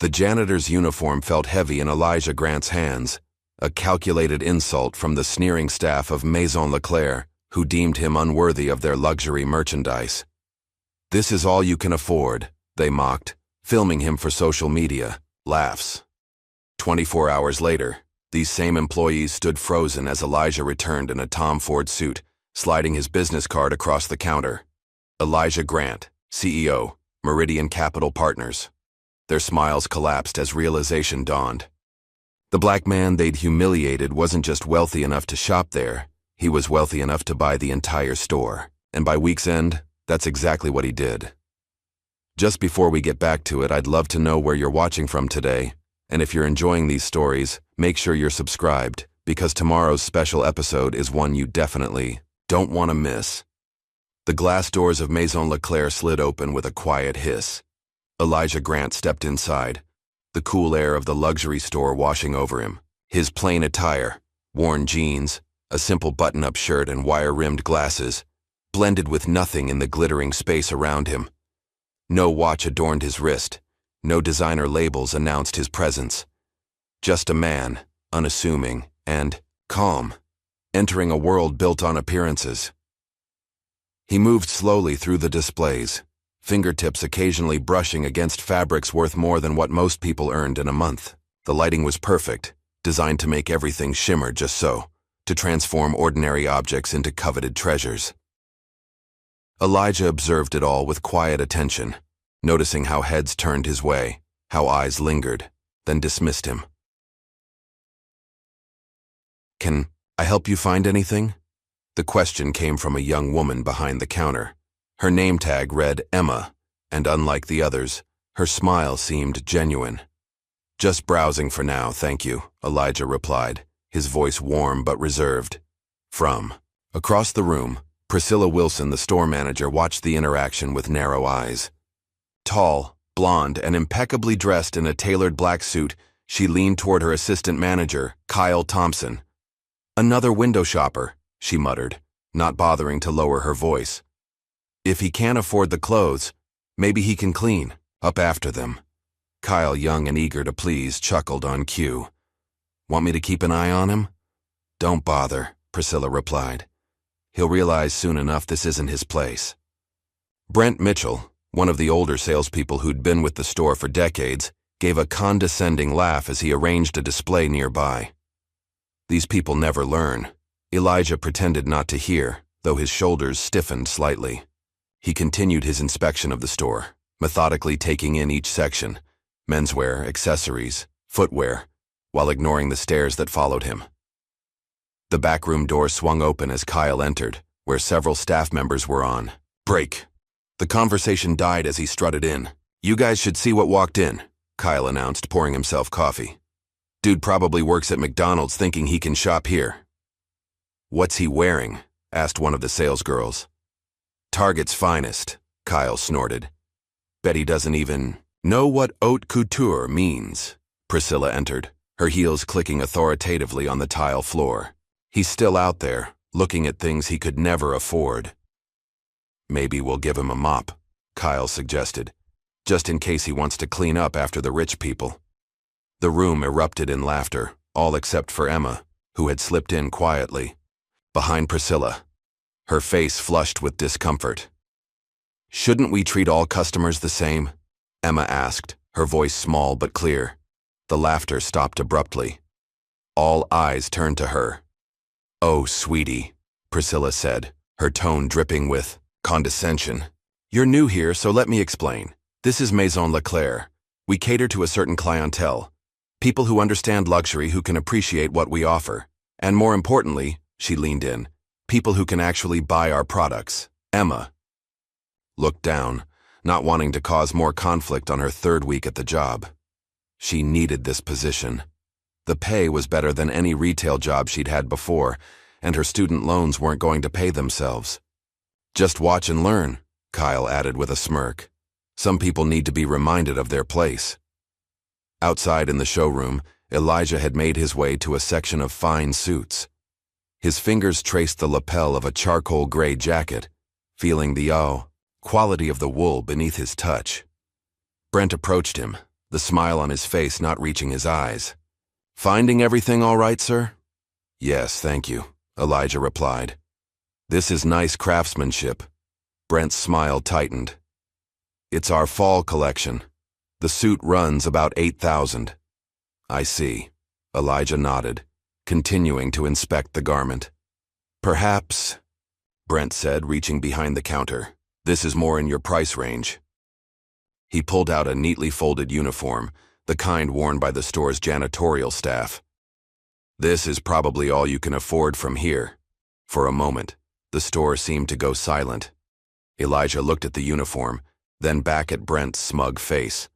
The janitor's uniform felt heavy in Elijah Grant's hands, a calculated insult from the sneering staff of Maison Leclerc, who deemed him unworthy of their luxury merchandise. "This is all you can afford," they mocked, filming him for social media. Laughs. 24 hours later, these same employees stood frozen as Elijah returned in a Tom Ford suit, sliding his business card across the counter. Elijah Grant, CEO, Meridian Capital Partners. Their smiles collapsed as realization dawned. The black man they'd humiliated wasn't just wealthy enough to shop there, he was wealthy enough to buy the entire store. And by week's end, that's exactly what he did. Just before we get back to it, I'd love to know where you're watching from today. And if you're enjoying these stories, make sure you're subscribed, because tomorrow's special episode is one you definitely don't want to miss. The glass doors of Maison Leclerc slid open with a quiet hiss. Elijah Grant stepped inside, the cool air of the luxury store washing over him. His plain attire, worn jeans, a simple button-up shirt and wire-rimmed glasses, blended with nothing in the glittering space around him. No watch adorned his wrist, no designer labels announced his presence. Just a man, unassuming and calm, entering a world built on appearances. He moved slowly through the displays, fingertips occasionally brushing against fabrics worth more than what most people earned in a month. The lighting was perfect, designed to make everything shimmer just so, to transform ordinary objects into coveted treasures. Elijah observed it all with quiet attention, noticing how heads turned his way, how eyes lingered, then dismissed him. "Can I help you find anything?" The question came from a young woman behind the counter. Her name tag read Emma, and unlike the others, her smile seemed genuine. "Just browsing for now, thank you," Elijah replied, his voice warm but reserved. From across the room, Priscilla Wilson, the store manager, watched the interaction with narrow eyes. Tall, blonde, and impeccably dressed in a tailored black suit, she leaned toward her assistant manager, Kyle Thompson. "Another window shopper," she muttered, not bothering to lower her voice. "If he can't afford the clothes, maybe he can clean up after them." Kyle, young and eager to please, chuckled on cue. "Want me to keep an eye on him?" "Don't bother," Priscilla replied. "He'll realize soon enough this isn't his place." Brent Mitchell, one of the older salespeople who'd been with the store for decades, gave a condescending laugh as he arranged a display nearby. "These people never learn." Elijah pretended not to hear, though his shoulders stiffened slightly. He continued his inspection of the store, methodically taking in each section, menswear, accessories, footwear, while ignoring the stares that followed him. The backroom door swung open as Kyle entered, where several staff members were on break. The conversation died as he strutted in. "You guys should see what walked in," Kyle announced, pouring himself coffee. "Dude probably works at McDonald's thinking he can shop here." "What's he wearing?" asked one of the sales girls. "Target's finest," Kyle snorted. "Bet he doesn't even know what haute couture means." Priscilla entered, her heels clicking authoritatively on the tile floor. "He's still out there, looking at things he could never afford." "Maybe we'll give him a mop," Kyle suggested, "just in case he wants to clean up after the rich people." The room erupted in laughter, all except for Emma, who had slipped in quietly, behind Priscilla, her face flushed with discomfort. "Shouldn't we treat all customers the same?" Emma asked, her voice small but clear. The laughter stopped abruptly. All eyes turned to her. "Oh, sweetie," Priscilla said, her tone dripping with condescension. "You're new here, so let me explain. This is Maison Leclerc. We cater to a certain clientele, people who understand luxury, who can appreciate what we offer. And more importantly," she leaned in, "people who can actually buy our products." Emma looked down, not wanting to cause more conflict on her third week at the job. She needed this position. The pay was better than any retail job she'd had before, and her student loans weren't going to pay themselves. "Just watch and learn," Kyle added with a smirk. "Some people need to be reminded of their place." Outside in the showroom, Elijah had made his way to a section of fine suits. His fingers traced the lapel of a charcoal gray jacket, feeling the quality of the wool beneath his touch. Brent approached him, the smile on his face not reaching his eyes. "Finding everything all right, sir?" "Yes, thank you," Elijah replied. "This is nice craftsmanship." Brent's smile tightened. "It's our fall collection. The suit runs about 8,000. "I see." Elijah nodded, continuing to inspect the garment. "Perhaps," Brent said, reaching behind the counter, "this is more in your price range." He pulled out a neatly folded uniform, the kind worn by the store's janitorial staff. "This is probably all you can afford from here." For a moment, the store seemed to go silent. Elijah looked at the uniform, then back at Brent's smug face.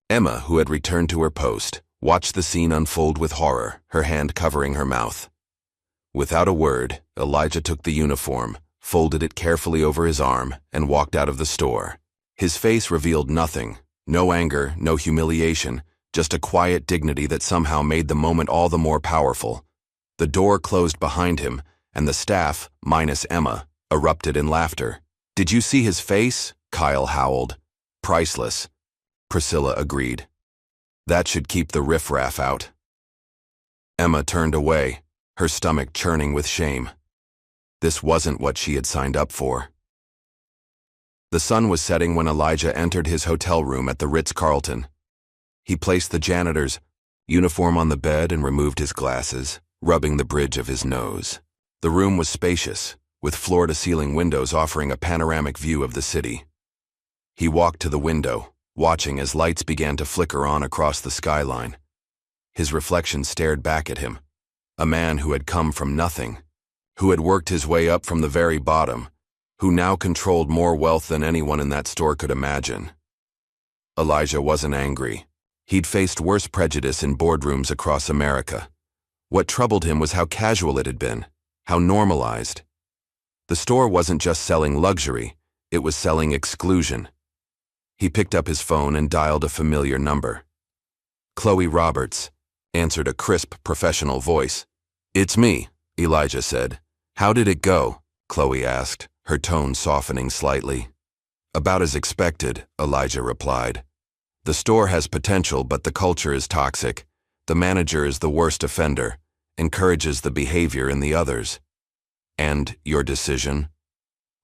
Emma, who had returned to her post, watched the scene unfold with horror, her hand covering her mouth. Without a word, Elijah took the uniform, folded it carefully over his arm, and walked out of the store. His face revealed nothing, no anger, no humiliation, just a quiet dignity that somehow made the moment all the more powerful. The door closed behind him, and the staff, minus Emma, erupted in laughter. "Did you see his face?" Kyle howled. "Priceless." Priscilla agreed. "That should keep the riffraff out." Emma turned away, her stomach churning with shame. This wasn't what she had signed up for. The sun was setting when Elijah entered his hotel room at the Ritz-Carlton. He placed the janitor's uniform on the bed and removed his glasses, rubbing the bridge of his nose. The room was spacious, with floor-to-ceiling windows offering a panoramic view of the city. He walked to the window, watching as lights began to flicker on across the skyline. His reflection stared back at him, a man who had come from nothing, who had worked his way up from the very bottom, who now controlled more wealth than anyone in that store could imagine. Elijah wasn't angry. He'd faced worse prejudice in boardrooms across America. What troubled him was how casual it had been, how normalized. The store wasn't just selling luxury, it was selling exclusion. He picked up his phone and dialed a familiar number. "Chloe Roberts," answered a crisp, professional voice. "It's me," Elijah said. "How did it go?" Chloe asked, her tone softening slightly. "About as expected," Elijah replied. "The store has potential, but the culture is toxic. The manager is the worst offender, encourages the behavior in the others." "And your decision?"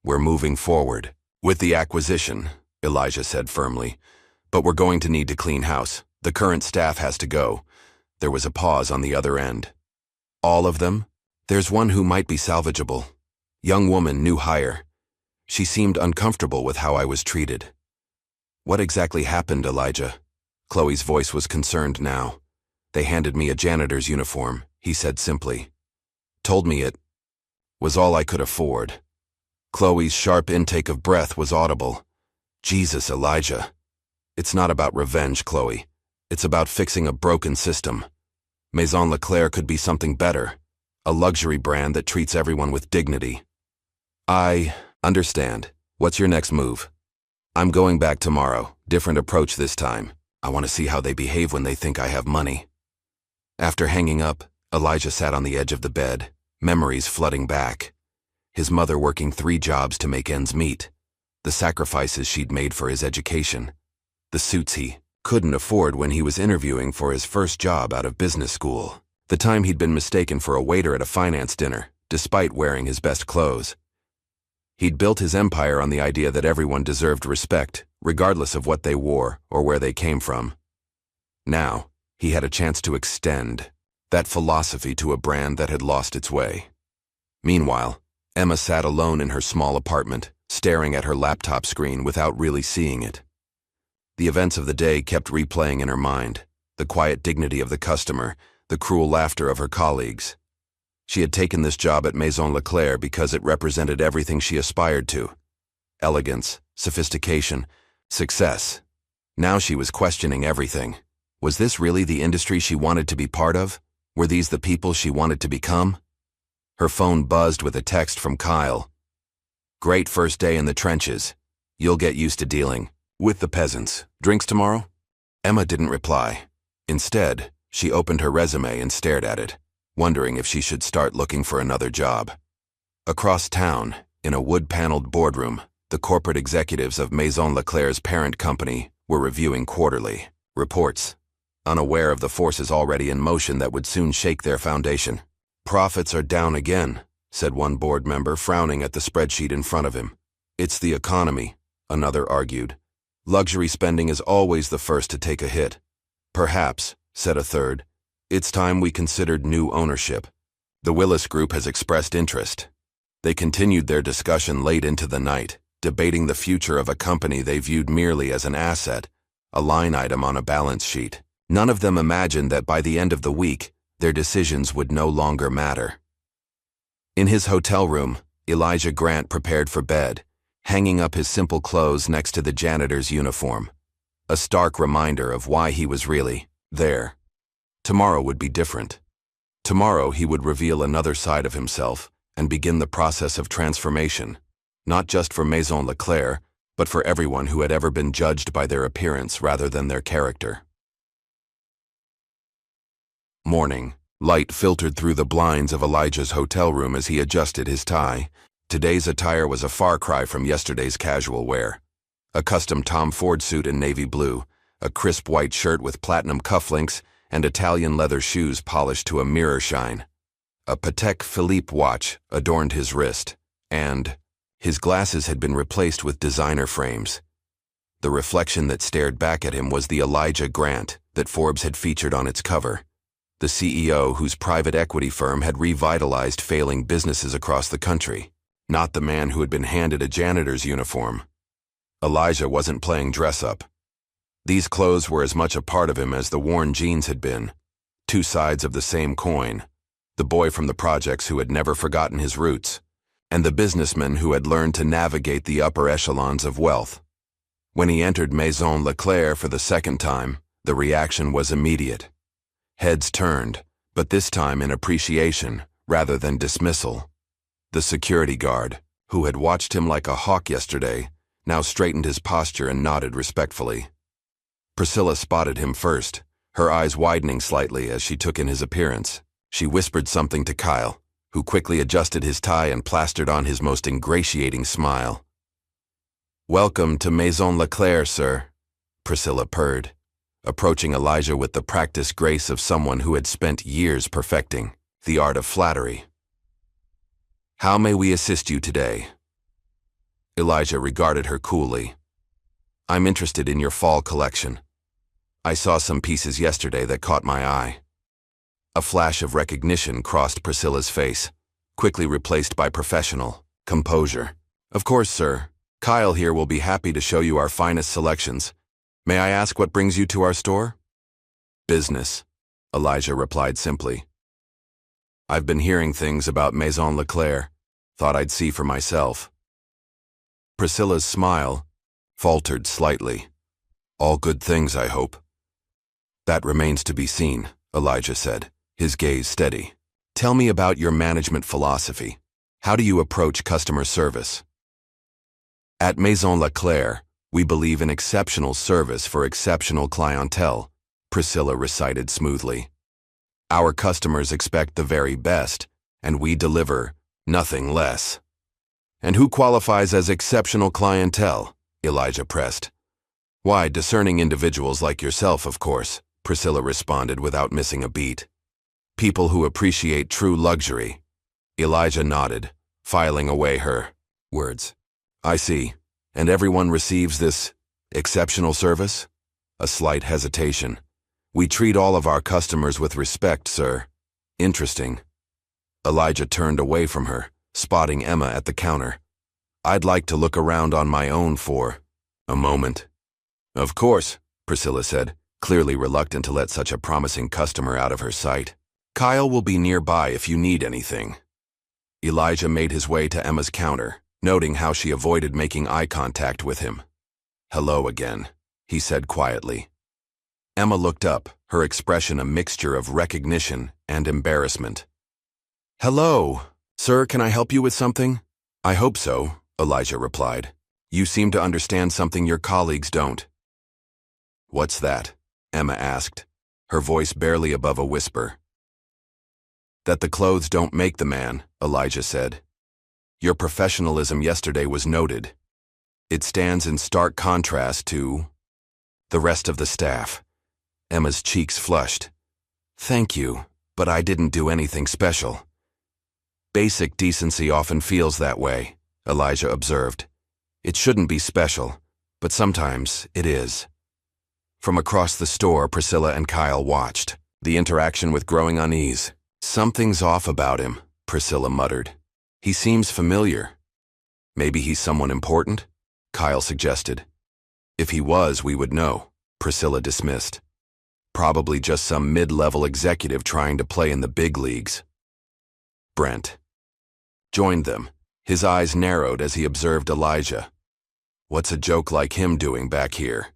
"We're moving forward with the acquisition," Elijah said firmly. "But we're going to need to clean house. The current staff has to go." There was a pause on the other end. "All of them?" "There's one who might be salvageable. Young woman, new hire. She seemed uncomfortable with how I was treated." "What exactly happened, Elijah?" Chloe's voice was concerned now. "They handed me a janitor's uniform," he said simply. "Told me it was all I could afford." Chloe's sharp intake of breath was audible. "Jesus, Elijah. It's not about revenge, Chloe. It's about fixing a broken system. Maison Leclerc could be something better, a luxury brand that treats everyone with dignity." "I understand. What's your next move?" "I'm going back tomorrow. Different approach this time. I want to see how they behave when they think I have money." After hanging up, Elijah sat on the edge of the bed, memories flooding back. His mother working 3 jobs to make ends meet. The sacrifices she'd made for his education. The suits he couldn't afford when he was interviewing for his first job out of business school. The time he'd been mistaken for a waiter at a finance dinner, despite wearing his best clothes. He'd built his empire on the idea that everyone deserved respect, regardless of what they wore or where they came from. Now, he had a chance to extend that philosophy to a brand that had lost its way. Meanwhile, Emma sat alone in her small apartment, staring at her laptop screen without really seeing it. The events of the day kept replaying in her mind, the quiet dignity of the customer, the cruel laughter of her colleagues. She had taken this job at Maison Leclerc because it represented everything she aspired to. Elegance, sophistication, success. Now she was questioning everything. Was this really the industry she wanted to be part of? Were these the people she wanted to become? Her phone buzzed with a text from Kyle. "Great first day in the trenches. You'll get used to dealing with the peasants. Drinks tomorrow?" Emma didn't reply. Instead, she opened her resume and stared at it, wondering if she should start looking for another job. Across town, in a wood-paneled boardroom, the corporate executives of Maison Leclerc's parent company were reviewing quarterly. Reports, unaware of the forces already in motion that would soon shake their foundation. Profits are down again, said one board member, frowning at the spreadsheet in front of him. It's the economy, another argued. Luxury spending is always the first to take a hit. Perhaps, said a third, it's time we considered new ownership. The Willis Group has expressed interest. They continued their discussion late into the night, debating the future of a company they viewed merely as an asset, a line item on a balance sheet. None of them imagined that by the end of the week, their decisions would no longer matter. In his hotel room, Elijah Grant prepared for bed, hanging up his simple clothes next to the janitor's uniform. A stark reminder of why he was really there. Tomorrow would be different. Tomorrow he would reveal another side of himself and begin the process of transformation, not just for Maison Leclerc, but for everyone who had ever been judged by their appearance rather than their character. Morning. Light filtered through the blinds of Elijah's hotel room as he adjusted his tie. Today's attire was a far cry from yesterday's casual wear. A custom Tom Ford suit in navy blue, a crisp white shirt with platinum cufflinks, and Italian leather shoes polished to a mirror shine. A Patek Philippe watch adorned his wrist, and his glasses had been replaced with designer frames. The reflection that stared back at him was the Elijah Grant that Forbes had featured on its cover, the CEO whose private equity firm had revitalized failing businesses across the country, not the man who had been handed a janitor's uniform. Elijah wasn't playing dress-up. These clothes were as much a part of him as the worn jeans had been, two sides of the same coin, the boy from the projects who had never forgotten his roots, and the businessman who had learned to navigate the upper echelons of wealth. When he entered Maison Leclerc for the second time, the reaction was immediate. Heads turned, but this time in appreciation rather than dismissal. The security guard, who had watched him like a hawk yesterday, now straightened his posture and nodded respectfully. Priscilla spotted him first, her eyes widening slightly as she took in his appearance. She whispered something to Kyle, who quickly adjusted his tie and plastered on his most ingratiating smile. "Welcome to Maison Leclerc, sir," Priscilla purred, approaching Elijah with the practiced grace of someone who had spent years perfecting the art of flattery. "How may we assist you today?" Elijah regarded her coolly. "I'm interested in your fall collection. I saw some pieces yesterday that caught my eye." A flash of recognition crossed Priscilla's face, quickly replaced by professional composure. "Of course, sir. Kyle here will be happy to show you our finest selections. May I ask what brings you to our store?" "Business," Elijah replied simply. "I've been hearing things about Maison Leclerc. Thought I'd see for myself." Priscilla's smile faltered slightly. "All good things, I hope." "That remains to be seen," Elijah said, his gaze steady. "Tell me about your management philosophy. How do you approach customer service?" "At Maison Leclerc, we believe in exceptional service for exceptional clientele," Priscilla recited smoothly. "Our customers expect the very best, and we deliver nothing less." "And who qualifies as exceptional clientele?" Elijah pressed. "Why, discerning individuals like yourself, of course," Priscilla responded without missing a beat. "People who appreciate true luxury." Elijah nodded, filing away her words. "I see. And everyone receives this exceptional service?" A slight hesitation. "We treat all of our customers with respect, sir." "Interesting." Elijah turned away from her, spotting Emma at the counter. "I'd like to look around on my own for a moment." "Of course," Priscilla said, clearly reluctant to let such a promising customer out of her sight. "Kyle will be nearby if you need anything." Elijah made his way to Emma's counter, noting how she avoided making eye contact with him. "Hello again," he said quietly. Emma looked up, her expression a mixture of recognition and embarrassment. "Hello. Sir, can I help you with something?" "I hope so," Elijah replied. "You seem to understand something your colleagues don't." "What's that?" Emma asked, her voice barely above a whisper. "That the clothes don't make the man," Elijah said. "Your professionalism yesterday was noted. It stands in stark contrast to the rest of the staff. Emma's cheeks flushed. Thank you, but I didn't do anything special. Basic decency often feels that way, Elijah observed. It shouldn't be special, but sometimes it is. From across the store, Priscilla and Kyle watched, the interaction with growing unease. Something's off about him, Priscilla muttered. He seems familiar. Maybe he's someone important? Kyle suggested. If he was, we would know, Priscilla dismissed. Probably just some mid-level executive trying to play in the big leagues. Brent joined them. His eyes narrowed as he observed Elijah. What's a joke like him doing back here?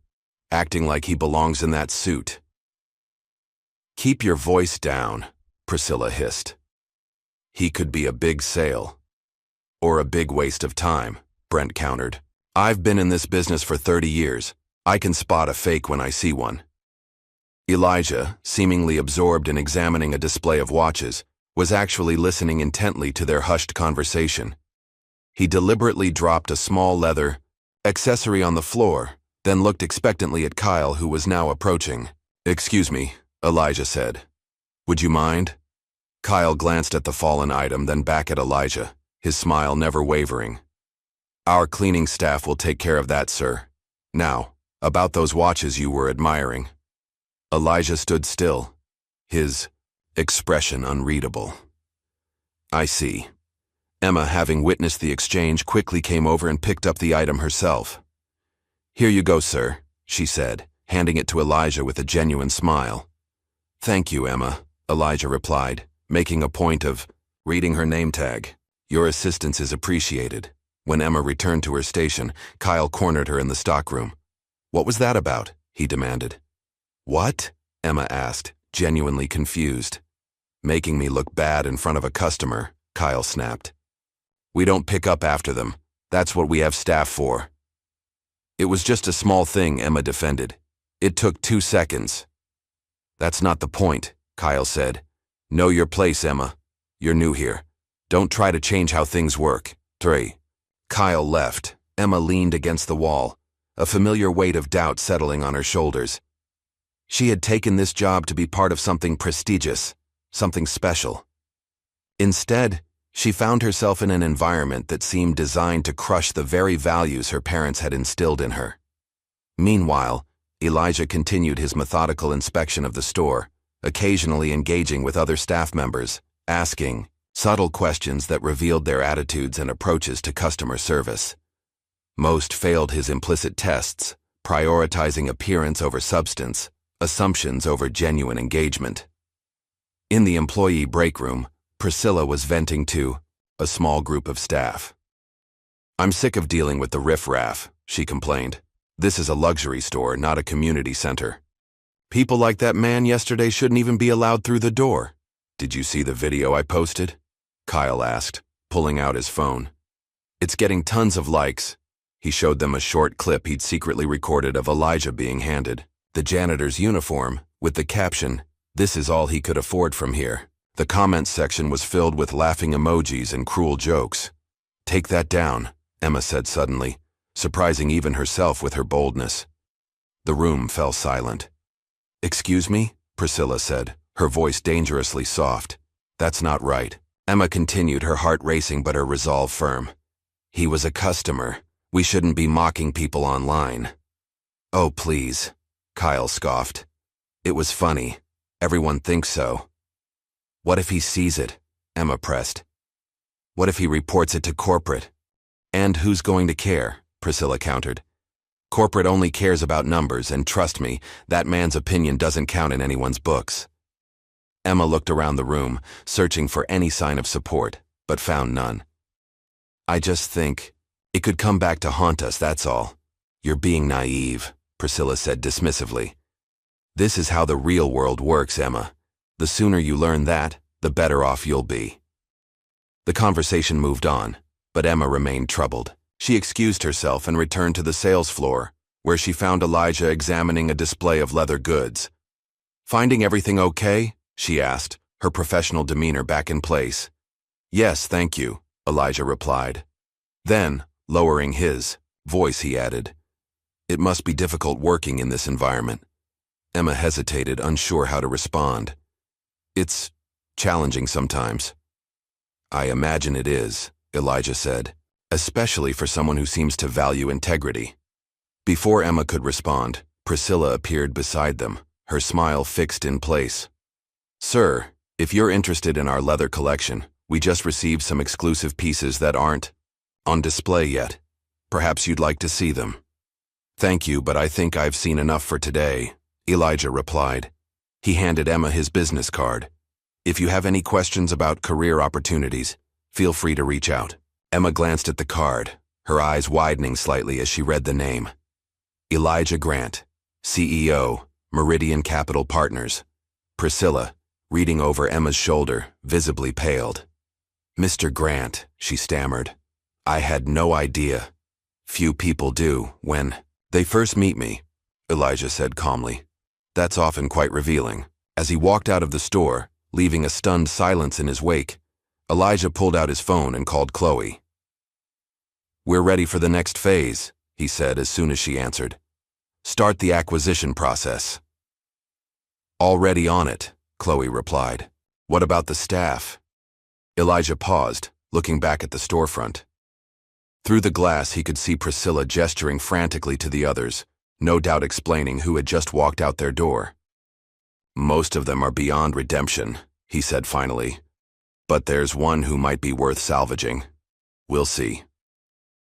Acting like he belongs in that suit. Keep your voice down, Priscilla hissed. He could be a big sale. Or a big waste of time, Brent countered. I've been in this business for 30 years. I can spot a fake when I see one. Elijah, seemingly absorbed in examining a display of watches, was actually listening intently to their hushed conversation. He deliberately dropped a small leather accessory on the floor, then looked expectantly at Kyle, who was now approaching. Excuse me, Elijah said. Would you mind? Kyle glanced at the fallen item, then back at Elijah, his smile never wavering. Our cleaning staff will take care of that, sir. Now, about those watches you were admiring. Elijah stood still, his expression unreadable. I see. Emma, having witnessed the exchange, quickly came over and picked up the item herself. Here you go, sir, she said, handing it to Elijah with a genuine smile. Thank you, Emma, Elijah replied, making a point of reading her name tag. Your assistance is appreciated. When Emma returned to her station, Kyle cornered her in the stockroom. What was that about? He demanded. What? Emma asked, genuinely confused. Making me look bad in front of a customer, Kyle snapped. We don't pick up after them. That's what we have staff for. It was just a small thing, Emma defended. It took 2 seconds. That's not the point, Kyle said. Know your place, Emma. You're new here. Don't try to change how things work. 3. Kyle left. Emma leaned against the wall, a familiar weight of doubt settling on her shoulders. She had taken this job to be part of something prestigious, something special. Instead, she found herself in an environment that seemed designed to crush the very values her parents had instilled in her. Meanwhile, Elijah continued his methodical inspection of the store, occasionally engaging with other staff members, asking subtle questions that revealed their attitudes and approaches to customer service. Most failed his implicit tests, prioritizing appearance over substance, assumptions over genuine engagement. In the employee break room, Priscilla was venting to a small group of staff. I'm sick of dealing with the riffraff, she complained. This is a luxury store, not a community center. People like that man yesterday shouldn't even be allowed through the door. Did you see the video I posted? Kyle asked, pulling out his phone. It's getting tons of likes. He showed them a short clip he'd secretly recorded of Elijah being handed the janitor's uniform, with the caption, "This is all he could afford from here." The comments section was filled with laughing emojis and cruel jokes. Take that down, Emma said suddenly, surprising even herself with her boldness. The room fell silent. Excuse me, Priscilla said, her voice dangerously soft. That's not right. Emma continued, her heart racing but her resolve firm. He was a customer. We shouldn't be mocking people online. Oh, please, Kyle scoffed. It was funny. Everyone thinks so. What if he sees it? Emma pressed. What if he reports it to corporate? And who's going to care? Priscilla countered. Corporate only cares about numbers, and trust me, that man's opinion doesn't count in anyone's books. Emma looked around the room, searching for any sign of support, but found none. I just think it could come back to haunt us, that's all. You're being naive, Priscilla said dismissively. This is how the real world works, Emma. The sooner you learn that, the better off you'll be. The conversation moved on, but Emma remained troubled. She excused herself and returned to the sales floor, where she found Elijah examining a display of leather goods. Finding everything okay? She asked, her professional demeanor back in place. Yes, thank you, Elijah replied. Then, lowering his voice, he added, It must be difficult working in this environment. Emma hesitated, unsure how to respond. It's challenging sometimes. I imagine it is, Elijah said, especially for someone who seems to value integrity. Before Emma could respond, Priscilla appeared beside them, her smile fixed in place. Sir, if you're interested in our leather collection, we just received some exclusive pieces that aren't on display yet. Perhaps you'd like to see them. Thank you, but I think I've seen enough for today, Elijah replied. He handed Emma his business card. If you have any questions about career opportunities, feel free to reach out. Emma glanced at the card, her eyes widening slightly as she read the name. Elijah Grant, CEO, Meridian Capital Partners. Priscilla, reading over Emma's shoulder, visibly paled. Mr. Grant, she stammered. I had no idea. Few people do when they first meet me, Elijah said calmly. That's often quite revealing. As he walked out of the store, leaving a stunned silence in his wake, Elijah pulled out his phone and called Chloe. We're ready for the next phase, he said as soon as she answered. Start the acquisition process. Already on it, Chloe replied. What about the staff? Elijah paused, looking back at the storefront. Through the glass, he could see Priscilla gesturing frantically to the others, no doubt explaining who had just walked out their door. Most of them are beyond redemption, he said finally. But there's one who might be worth salvaging. We'll see.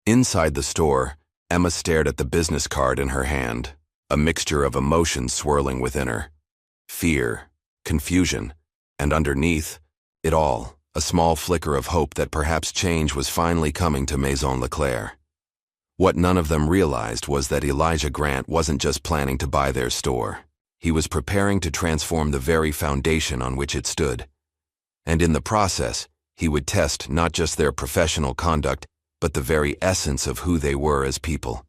Inside the store, Emma stared at the business card in her hand, a mixture of emotions swirling within her. Fear, confusion, and underneath it all, a small flicker of hope that perhaps change was finally coming to Maison Leclerc. What none of them realized was that Elijah Grant wasn't just planning to buy their store. He was preparing to transform the very foundation on which it stood. And in the process, he would test not just their professional conduct, but the very essence of who they were as people.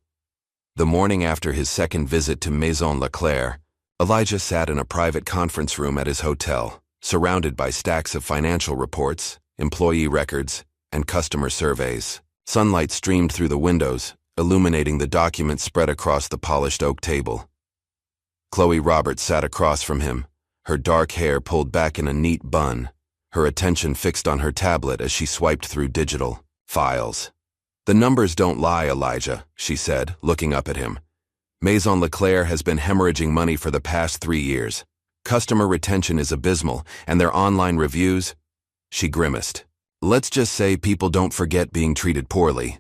The morning after his second visit to Maison Leclerc, Elijah sat in a private conference room at his hotel, surrounded by stacks of financial reports, employee records, and customer surveys. Sunlight streamed through the windows, illuminating the documents spread across the polished oak table. Chloe Roberts sat across from him, her dark hair pulled back in a neat bun, her attention fixed on her tablet as she swiped through digital files. The numbers don't lie, Elijah, she said, looking up at him. Maison Leclerc has been hemorrhaging money for the past 3 years. Customer retention is abysmal, and their online reviews? She grimaced. Let's just say people don't forget being treated poorly.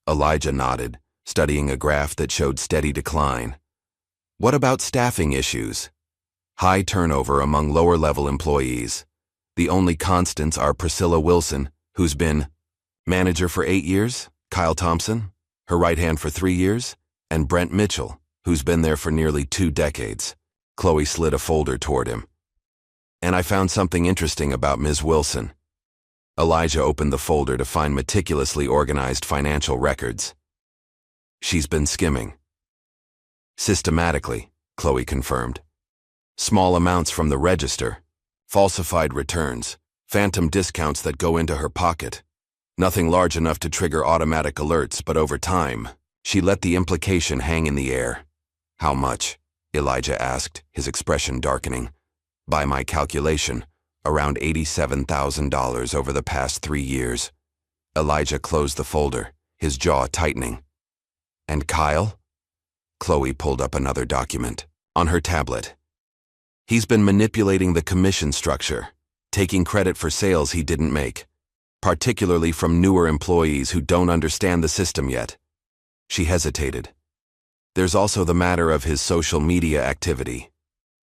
Elijah nodded, studying a graph that showed steady decline. What about staffing issues? High turnover among lower-level employees. The only constants are Priscilla Wilson, who's been manager for 8 years, Kyle Thompson, her right hand for 3 years, and Brent Mitchell, who's been there for nearly 2 decades. Chloe slid a folder toward him. And I found something interesting about Ms. Wilson. Elijah opened the folder to find meticulously organized financial records. She's been skimming. Systematically, Chloe confirmed. Small amounts from the register, falsified returns, phantom discounts that go into her pocket. Nothing large enough to trigger automatic alerts, but over time, she let the implication hang in the air. How much? Elijah asked, his expression darkening. By my calculation, around $87,000 over the past 3 years. Elijah closed the folder, his jaw tightening. And Kyle? Chloe pulled up another document, on her tablet. He's been manipulating the commission structure, taking credit for sales he didn't make, particularly from newer employees who don't understand the system yet. She hesitated. There's also the matter of his social media activity.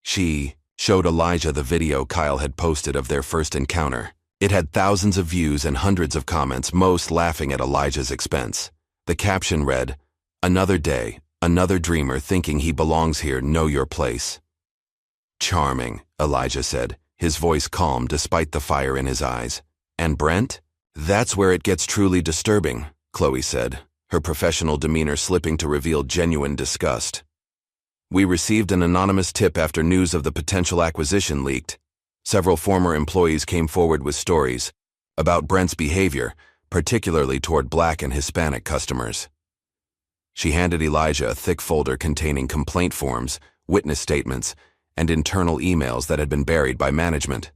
She showed Elijah the video Kyle had posted of their first encounter. It had thousands of views and hundreds of comments, most laughing at Elijah's expense. The caption read, "Another day, another dreamer thinking he belongs here, know your place." Charming, Elijah said, his voice calm despite the fire in his eyes. And Brent? That's where it gets truly disturbing, Chloe said, her professional demeanor slipping to reveal genuine disgust. We received an anonymous tip after news of the potential acquisition leaked. Several former employees came forward with stories about Brent's behavior, particularly toward Black and Hispanic customers. She handed Elijah a thick folder containing complaint forms, witness statements, and internal emails that had been buried by management.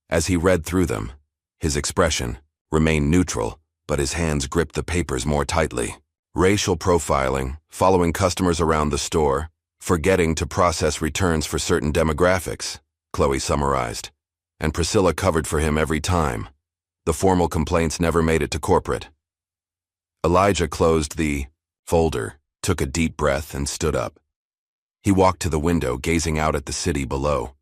As he read through them, his expression remained neutral, but his hands gripped the papers more tightly. Racial profiling, following customers around the store, forgetting to process returns for certain demographics, Chloe summarized. And Priscilla covered for him every time. The formal complaints never made it to corporate. Elijah closed the folder, took a deep breath, and stood up. He walked to the window, gazing out at the city below.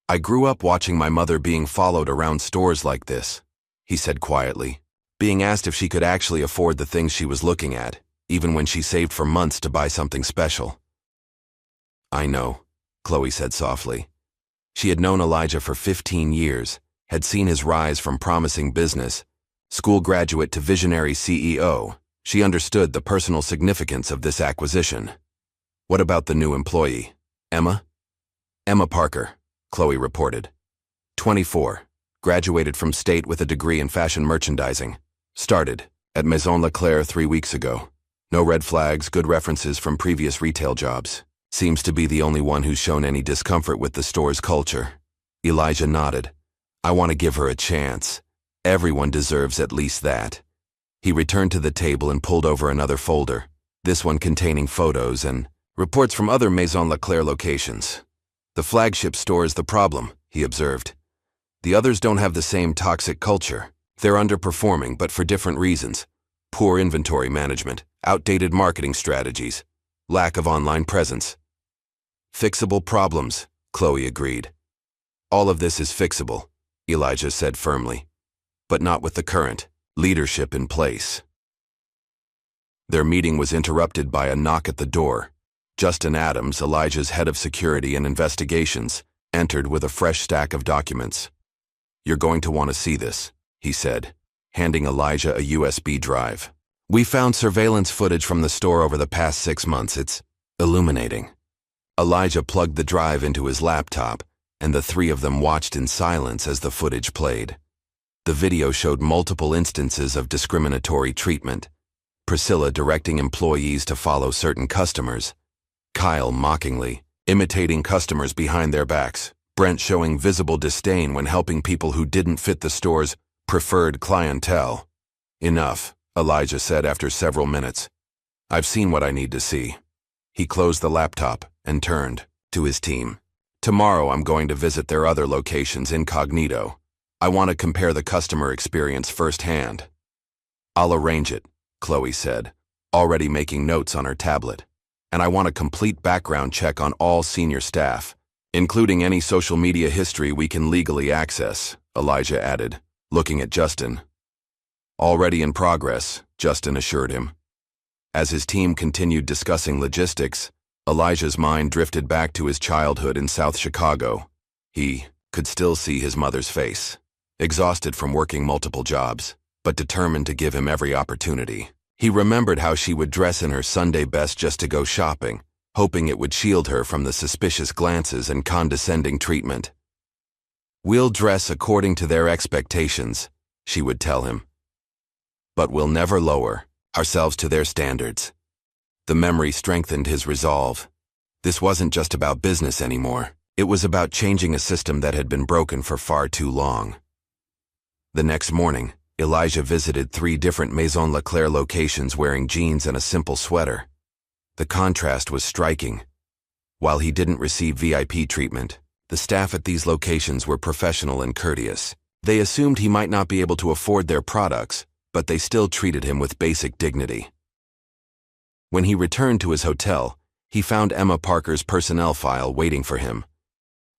"I grew up watching my mother being followed around stores like this," he said quietly, being asked if she could actually afford the things she was looking at, even when she saved for months to buy something special. "I know," Chloe said softly. She had known Elijah for 15 years, had seen his rise from promising business, school graduate to visionary CEO. She understood the personal significance of this acquisition. "What about the new employee? Emma?" "Emma Parker," Chloe reported. 24, graduated from state with a degree in fashion merchandising. Started at Maison Leclerc 3 weeks ago. No red flags, good references from previous retail jobs. Seems to be the only one who's shown any discomfort with the store's culture. Elijah nodded. "I want to give her a chance. Everyone deserves at least that." He returned to the table and pulled over another folder, this one containing photos and reports from other Maison Leclerc locations. "The flagship store is the problem," he observed. "The others don't have the same toxic culture. They're underperforming, but for different reasons. Poor inventory management, outdated marketing strategies, lack of online presence." "Fixable problems," Chloe agreed. "All of this is fixable," Elijah said firmly, "but not with the current leadership in place." Their meeting was interrupted by a knock at the door. Justin Adams, Elijah's head of security and investigations, entered with a fresh stack of documents. "You're going to want to see this," he said, handing Elijah a USB drive. "We found surveillance footage from the store over the past 6 months. It's illuminating." Elijah plugged the drive into his laptop, and the three of them watched in silence as the footage played. The video showed multiple instances of discriminatory treatment. Priscilla directing employees to follow certain customers, Kyle mockingly imitating customers behind their backs, Brent showing visible disdain when helping people who didn't fit the store's preferred clientele. "Enough," Elijah said after several minutes. "I've seen what I need to see." He closed the laptop and turned to his team. "Tomorrow I'm going to visit their other locations incognito. I want to compare the customer experience firsthand." "I'll arrange it," Chloe said, already making notes on her tablet. "And I want a complete background check on all senior staff, including any social media history we can legally access," Elijah added, looking at Justin. "Already in progress," Justin assured him. As his team continued discussing logistics, Elijah's mind drifted back to his childhood in South Chicago. He could still see his mother's face, exhausted from working multiple jobs, but determined to give him every opportunity. He remembered how she would dress in her Sunday best just to go shopping, hoping it would shield her from the suspicious glances and condescending treatment. "We'll dress according to their expectations," she would tell him. "But we'll never lower ourselves to their standards." The memory strengthened his resolve. This wasn't just about business anymore. It was about changing a system that had been broken for far too long. The next morning, Elijah visited 3 different Maison Leclerc locations wearing jeans and a simple sweater. The contrast was striking. While he didn't receive VIP treatment, the staff at these locations were professional and courteous. They assumed he might not be able to afford their products, but they still treated him with basic dignity. When he returned to his hotel, he found Emma Parker's personnel file waiting for him.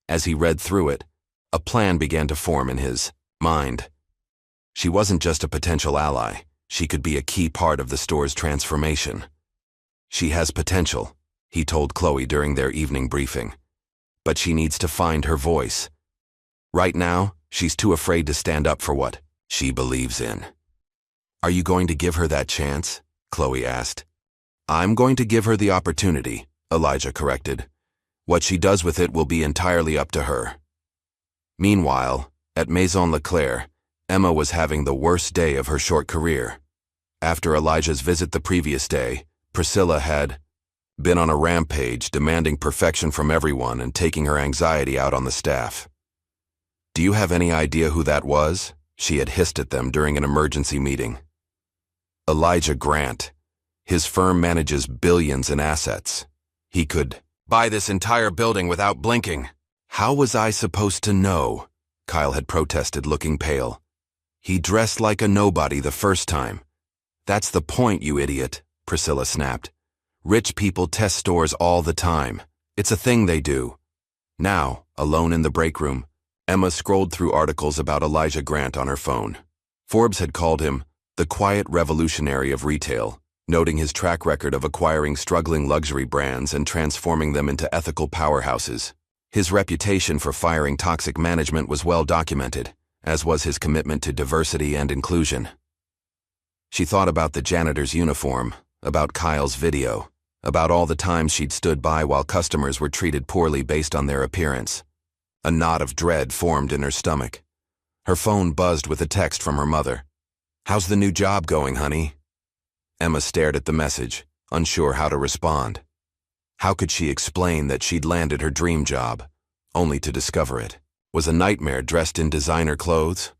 As he read through it, a plan began to form in his mind. She wasn't just a potential ally, she could be a key part of the store's transformation. "She has potential," he told Chloe during their evening briefing. "But she needs to find her voice. Right now, she's too afraid to stand up for what she believes in." "Are you going to give her that chance?" Chloe asked. "I'm going to give her the opportunity," Elijah corrected. "What she does with it will be entirely up to her." Meanwhile, at Maison Leclerc, Emma was having the worst day of her short career. After Elijah's visit the previous day, Priscilla had Been on a rampage, demanding perfection from everyone and taking her anxiety out on the staff. Do you have any idea who that was? She had hissed at them during an emergency meeting. Elijah Grant. His firm manages billions in assets. He could buy this entire building without blinking. How was I supposed to know? Kyle had protested, looking pale. He dressed like a nobody the first time. That's the point, you idiot, Priscilla snapped. Rich people test stores all the time. It's a thing they do. Now, alone in the break room, Emma scrolled through articles about Elijah Grant on her phone. Forbes had called him the quiet revolutionary of retail, noting his track record of acquiring struggling luxury brands and transforming them into ethical powerhouses. His reputation for firing toxic management was well documented, as was his commitment to diversity and inclusion. She thought about the janitor's uniform, about Kyle's video, about all the times she'd stood by while customers were treated poorly based on their appearance. A knot of dread formed in her stomach. Her phone buzzed with a text from her mother. "How's the new job going, honey?" Emma stared at the message, unsure how to respond. How could she explain that she'd landed her dream job, only to discover it was a nightmare dressed in designer clothes?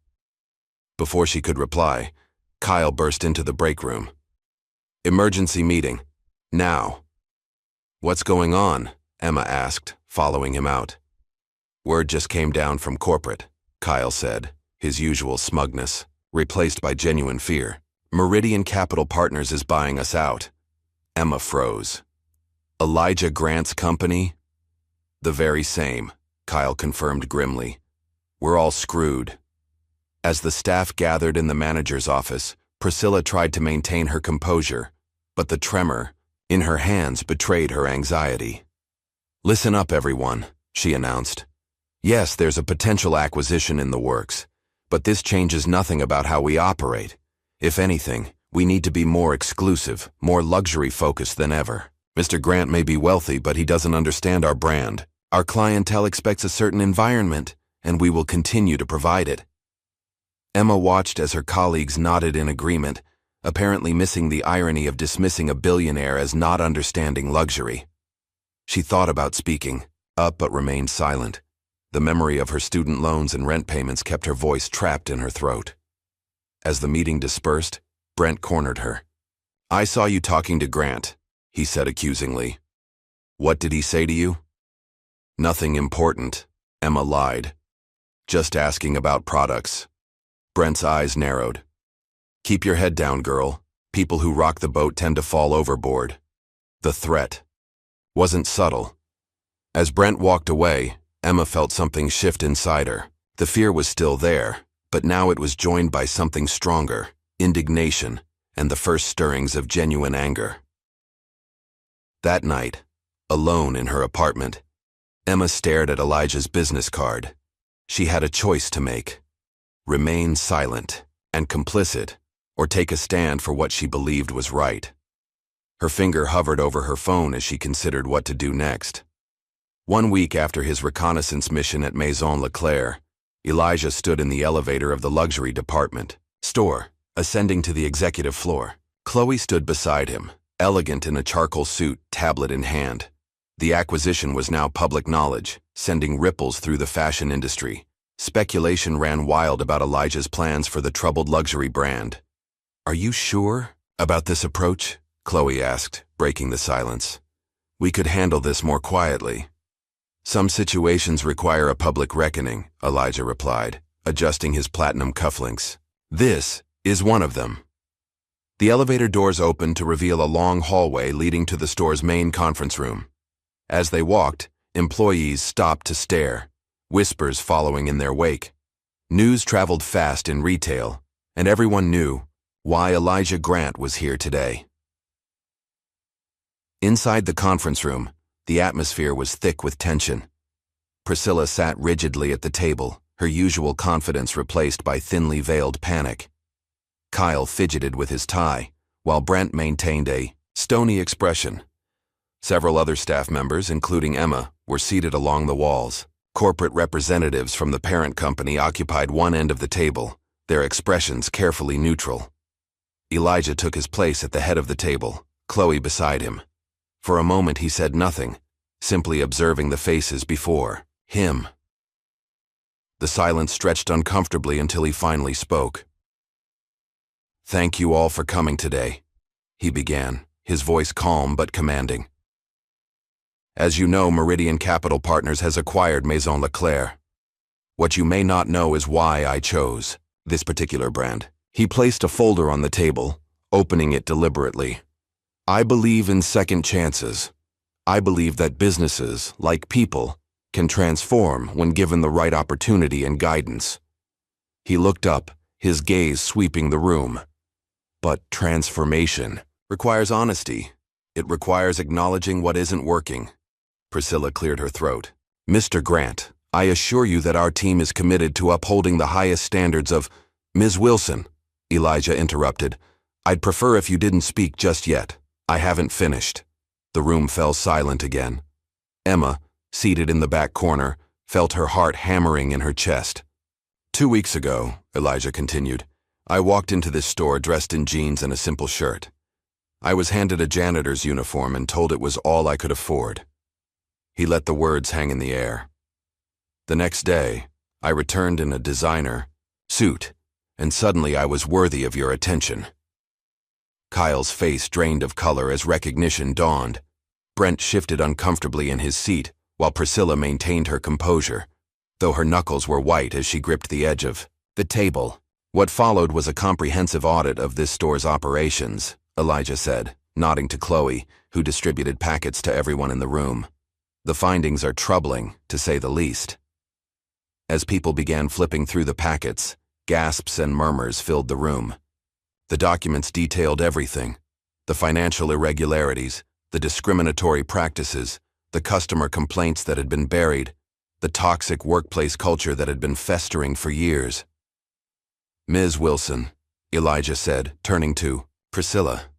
Before she could reply, Kyle burst into the break room. "Emergency meeting. Now." "What's going on?" Emma asked, following him out. "Word just came down from corporate," Kyle said, his usual smugness replaced by genuine fear. "Meridian Capital Partners is buying us out." Emma froze. "Elijah Grant's company?" "The very same," Kyle confirmed grimly. "We're all screwed." As the staff gathered in the manager's office, Priscilla tried to maintain her composure, but the tremor in her hands betrayed her anxiety. "Listen up, everyone," she announced. "Yes, there's a potential acquisition in the works, but this changes nothing about how we operate. If anything, we need to be more exclusive, more luxury-focused than ever. Mr. Grant may be wealthy, but he doesn't understand our brand. Our clientele expects a certain environment, and we will continue to provide it." Emma watched as her colleagues nodded in agreement, apparently missing the irony of dismissing a billionaire as not understanding luxury. She thought about speaking up but remained silent. The memory of her student loans and rent payments kept her voice trapped in her throat. As the meeting dispersed, Brent cornered her. "I saw you talking to Grant," he said accusingly. "What did he say to you?" "Nothing important," Emma lied. "Just asking about products." Brent's eyes narrowed. "Keep your head down, girl. People who rock the boat tend to fall overboard." The threat wasn't subtle. As Brent walked away, Emma felt something shift inside her. The fear was still there, but now it was joined by something stronger, indignation, and the first stirrings of genuine anger. That night, alone in her apartment, Emma stared at Elijah's business card. She had a choice to make: remain silent and complicit, or take a stand for what she believed was right. Her finger hovered over her phone as she considered what to do next. 1 week after his reconnaissance mission at Maison Leclerc, Elijah stood in the elevator of the luxury department store, ascending to the executive floor. Chloe stood beside him, elegant in a charcoal suit, tablet in hand. The acquisition was now public knowledge, sending ripples through the fashion industry. Speculation ran wild about Elijah's plans for the troubled luxury brand. "Are you sure about this approach?" Chloe asked, breaking the silence. "We could handle this more quietly." "Some situations require a public reckoning," Elijah replied, adjusting his platinum cufflinks. "This is one of them." The elevator doors opened to reveal a long hallway leading to the store's main conference room. As they walked, employees stopped to stare, whispers following in their wake. News traveled fast in retail, and everyone knew why Elijah Grant was here today. Inside the conference room, the atmosphere was thick with tension. Priscilla sat rigidly at the table, her usual confidence replaced by thinly veiled panic. Kyle fidgeted with his tie, while Brent maintained a stony expression. Several other staff members, including Emma, were seated along the walls. Corporate representatives from the parent company occupied one end of the table, their expressions carefully neutral. Elijah took his place at the head of the table, Chloe beside him. For a moment he said nothing, simply observing the faces before him. The silence stretched uncomfortably until he finally spoke. "Thank you all for coming today," he began, his voice calm but commanding. "As you know, Meridian Capital Partners has acquired Maison Leclerc. What you may not know is why I chose this particular brand." He placed a folder on the table, opening it deliberately. "I believe in second chances. I believe that businesses, like people, can transform when given the right opportunity and guidance." He looked up, his gaze sweeping the room. "But transformation requires honesty. It requires acknowledging what isn't working." Priscilla cleared her throat. "Mr. Grant, I assure you that our team is committed to upholding the highest standards of—" "Ms. Wilson," Elijah interrupted, "I'd prefer if you didn't speak just yet. I haven't finished." The room fell silent again. Emma, seated in the back corner, felt her heart hammering in her chest. "2 weeks ago," Elijah continued, "I walked into this store dressed in jeans and a simple shirt. I was handed a janitor's uniform and told it was all I could afford." He let the words hang in the air. "The next day, I returned in a designer suit, and suddenly I was worthy of your attention." Kyle's face drained of color as recognition dawned. Brent shifted uncomfortably in his seat, while Priscilla maintained her composure, though her knuckles were white as she gripped the edge of the table. "What followed was a comprehensive audit of this store's operations," Elijah said, nodding to Chloe, who distributed packets to everyone in the room. "The findings are troubling, to say the least." As people began flipping through the packets, gasps and murmurs filled the room. The documents detailed everything: the financial irregularities, the discriminatory practices, the customer complaints that had been buried, the toxic workplace culture that had been festering for years. "Ms. Wilson," Elijah said, turning to Priscilla,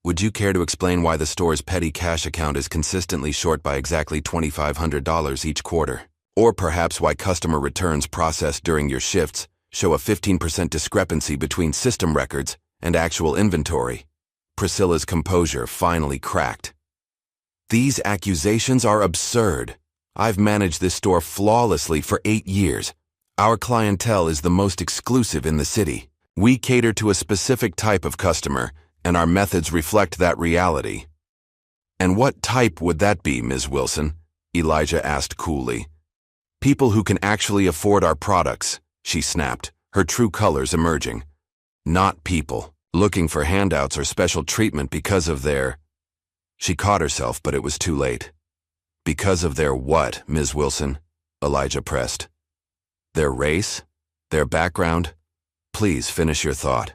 "would you care to explain why the store's petty cash account is consistently short by exactly $2,500 each quarter? Or perhaps why customer returns processed during your shifts show a 15% discrepancy between system records and actual inventory?" Priscilla's composure finally cracked. "These accusations are absurd. I've managed this store flawlessly for 8 years. Our clientele is the most exclusive in the city. We cater to a specific type of customer, and our methods reflect that reality." "And what type would that be, Ms. Wilson?" Elijah asked coolly. "People who can actually afford our products," she snapped, her true colors emerging. "Not people looking for handouts or special treatment because of their—" She caught herself, but it was too late. "Because of their what, Ms. Wilson?" Elijah pressed. "Their race? Their background? Please finish your thought."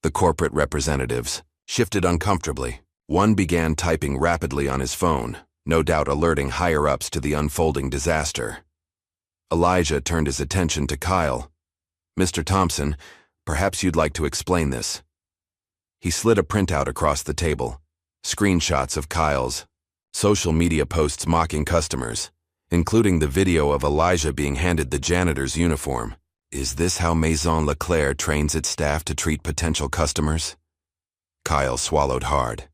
The corporate representatives shifted uncomfortably. One began typing rapidly on his phone, no doubt alerting higher-ups to the unfolding disaster. Elijah turned his attention to Kyle. "Mr. Thompson, perhaps you'd like to explain this." He slid a printout across the table, screenshots of Kyle's social media posts mocking customers, including the video of Elijah being handed the janitor's uniform. "Is this how Maison Leclerc trains its staff to treat potential customers?" Kyle swallowed hard.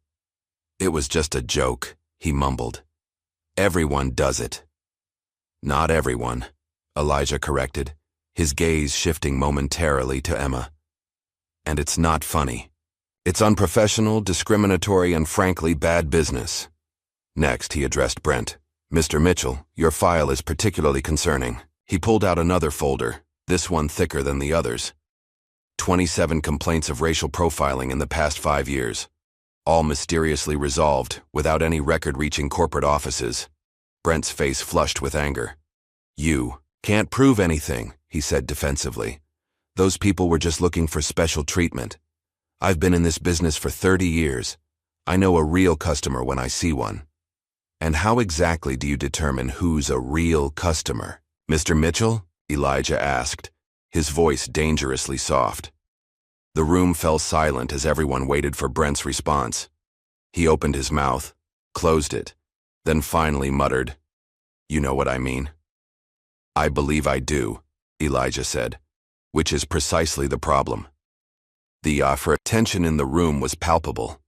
"It was just a joke," he mumbled. "Everyone does it." "Not everyone," Elijah corrected, his gaze shifting momentarily to Emma. "And it's not funny. It's unprofessional, discriminatory, and frankly bad business." Next, he addressed Brent. "Mr. Mitchell, your file is particularly concerning." He pulled out another folder, this one thicker than the others. 27 complaints of racial profiling in the past 5 years, all mysteriously resolved without any record reaching corporate offices. Brent's face flushed with anger. "You can't prove anything," he said defensively. "Those people were just looking for special treatment. I've been in this business for 30 years. I know a real customer when I see one." "And how exactly do you determine who's a real customer, Mr. Mitchell?" Elijah asked, his voice dangerously soft. The room fell silent as everyone waited for Brent's response. He opened his mouth, closed it, then finally muttered, "You know what I mean." "I believe I do," Elijah said, "which is precisely the problem." The tension in the room was palpable.